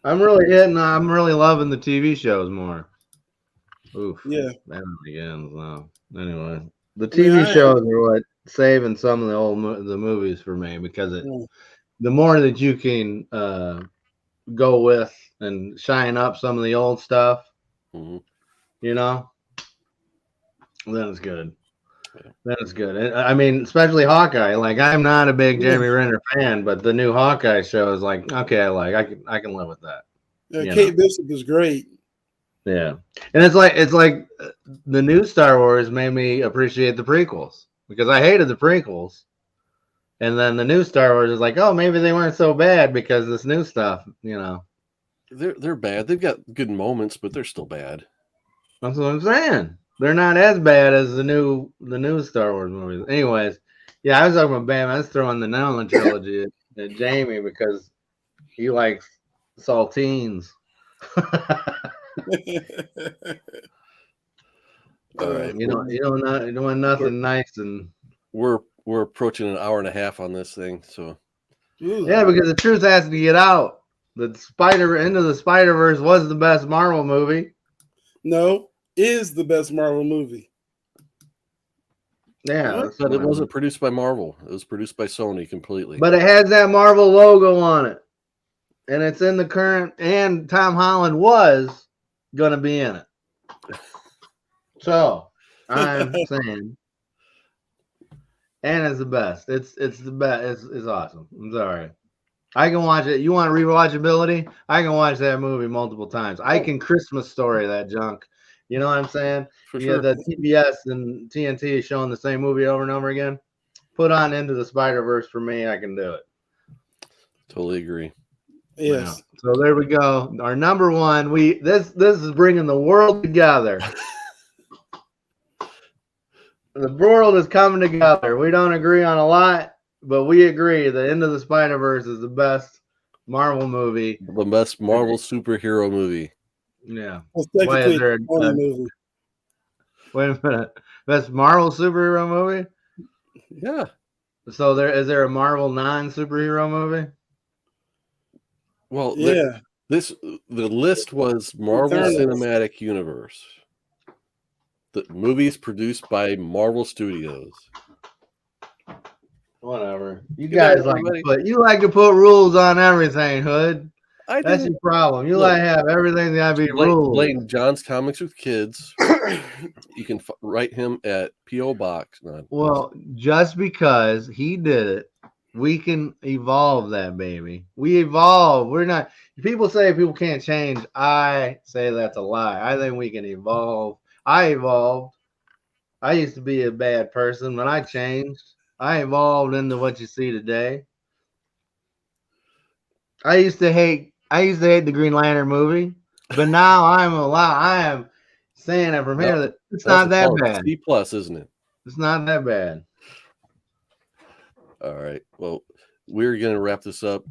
I'm really loving the TV shows more. Oof. Yeah. That begins now. Anyway, the TV shows are what saving some of the movies for me because the more that you can go with and shine up some of the old stuff, you know, then it's good. Then it's good. And, I mean, especially Hawkeye. Like, I'm not a big Jeremy Renner fan, but the new Hawkeye show is like, okay, I can live with that. Yeah, Kate Bishop is great. Yeah, and it's like the new Star Wars made me appreciate the prequels because I hated the prequels, and then the new Star Wars is like, oh, maybe they weren't so bad because this new stuff, you know. They're bad. They've got good moments, but they're still bad. That's what I'm saying. They're not as bad as the new Star Wars movies. Anyways, yeah, I was talking about Batman. I was throwing the Nolan trilogy Jamie because he likes saltines. All right. You know nothing nice and We're approaching an hour and a half on this thing, so yeah, because the truth has to get out. The Into the Spider-Verse was the best Marvel movie. No, is the best Marvel movie. Yeah, but it wasn't produced by Marvel. It was produced by Sony completely. But it has that Marvel logo on it, and it's in the current. And Tom Holland was gonna be in it. So I'm saying, and it's the best. It's the best. It's awesome. I'm sorry. I can watch it. You want rewatchability? I can watch that movie multiple times. I can Christmas Story that junk. You know what I'm saying? For sure. The TBS and TNT showing the same movie over and over again. Put on Into the Spider-Verse for me. I can do it. Totally agree. Yes. Yeah. So there we go. Our number one. This is bringing the world together. The world is coming together. We don't agree on a lot, but we agree that Into the Spider-Verse is the best Marvel movie. The best Marvel superhero movie. Yeah. Why is there a movie? Wait a minute. Best Marvel superhero movie? Yeah. So is there a Marvel non-superhero movie? Well, yeah. The list was Marvel Cinematic Universe. The movies produced by Marvel Studios. Whatever. You guys like to put rules on everything, Hood. That's your problem. You like to have everything gotta be rules. Blame John's Comics with Kids. You can write him at P.O. Box. Well, just because he did it, we can evolve that baby. We evolve. We're not. People say people can't change. I say that's a lie. I think we can evolve. I evolved. I used to be a bad person, but I changed. I evolved into what you see today. I used to hate the Green Lantern movie, but now I am saying it from here that it's not that bad. C+, isn't it? It's not that bad. All right. Well, we're gonna wrap this up.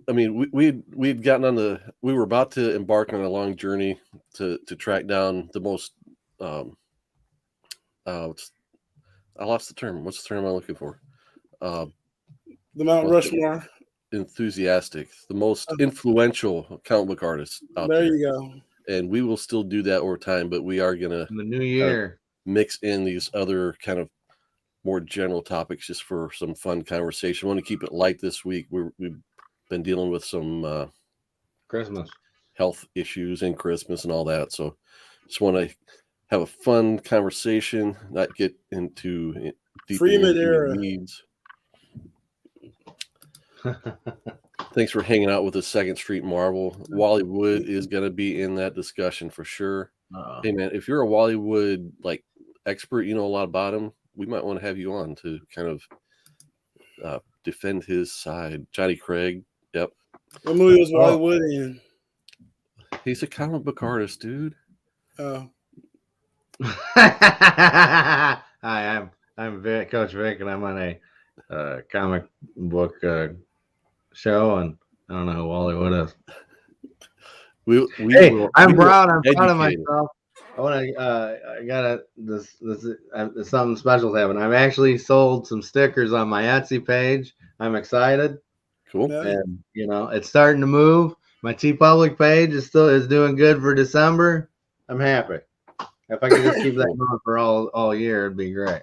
I mean, we'd gotten on we were about to embark on a long journey to track down the most. I lost the term. What's the term I'm looking for? The Mount Rushmore. Enthusiastic, the most influential comic book artists out there. There you go. And we will still do that over time, but we are gonna in the new year mix in these other kind of more general topics just for some fun conversation. I want to keep it light this week. We've been dealing with some Christmas health issues and Christmas and all that, so just want to have a fun conversation, not get into deep needs. Thanks for hanging out with the Second Street Marvel. Wally Wood is going to be in that discussion for sure. Hey man, if you're a Wally Wood like expert, you know a lot about him, we might want to have you on to kind of defend his side. Johnny Craig, yep. What movie was Wally Wood in? He's a comic book artist, dude. Oh. Hi, I'm Vic, Coach Vic, and I'm on a comic book show, and I don't know who Wally Wood is. I'm proud of myself. I got this something special happening. I've actually sold some stickers on my Etsy page. I'm excited. Cool. And it's starting to move. My TeePublic page is doing good for December. I'm happy. If I could just keep that going for all year, it'd be great.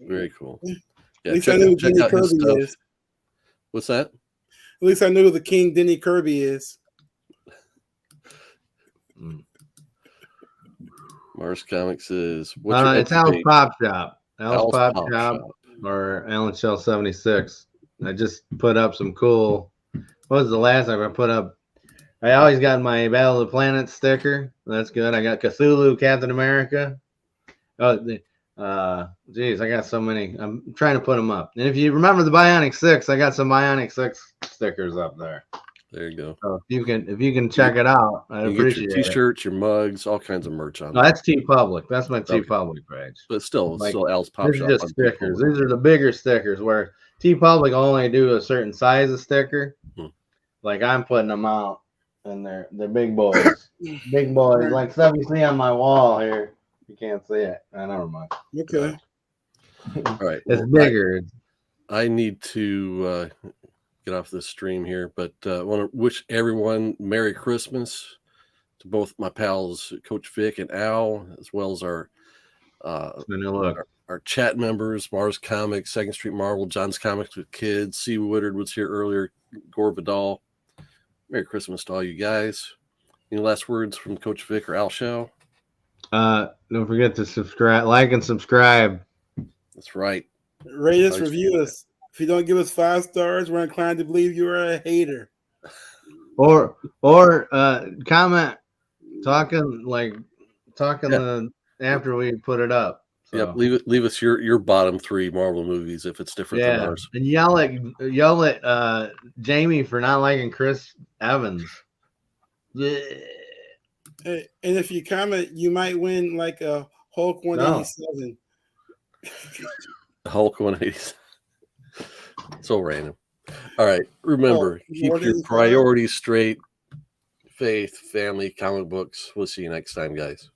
Very cool. Yeah, at least I know who Denny Kirby is. What's that? At least I know who the King Denny Kirby is. Mars Comics is it's Al's Pop Shop. Al's Pop Shop or AL Schell 76. I just put up some cool. What was the last time I put up? I always got my Battle of the Planets sticker. That's good. I got Cthulhu, Captain America. Geez, I got so many. I'm trying to put them up. And if you remember the Bionic 6, I got some Bionic 6 stickers up there. There you go. So if you can check it out, I appreciate your T-shirts, your mugs, all kinds of merch on. No, that's TeePublic. That's my TeePublic page. But still Al's Pop Shop. These are just stickers. These are the bigger stickers where T-Public only do a certain size of sticker. Hmm. Like I'm putting them out, and they're big boys, big boys, like stuff you see on my wall here. You can't see it. Never mind. Okay. All right. It's Well, bigger. I need to get off this stream here, but I want to wish everyone Merry Christmas to both my pals, Coach Vic and Al, as well as our chat members, Mars Comics, Second Street Marvel, John's Comics with Kids, C. Woodard was here earlier, Gore Vidal. Merry Christmas to all you guys. Any last words from Coach Vic or Al Schell? Don't forget to subscribe, like, and subscribe. That's right. Rate us, review us. If you don't give us 5 stars, we're inclined to believe you are a hater. Or comment after we put it up. So. Yep, leave us your bottom 3 Marvel movies if it's different than ours. And yell at Jamie for not liking Chris Evans. Yeah. And if you comment, you might win like a Hulk 187. Hulk 187. So random. All right. Remember, keep your priorities straight. Faith, family, comic books. We'll see you next time, guys.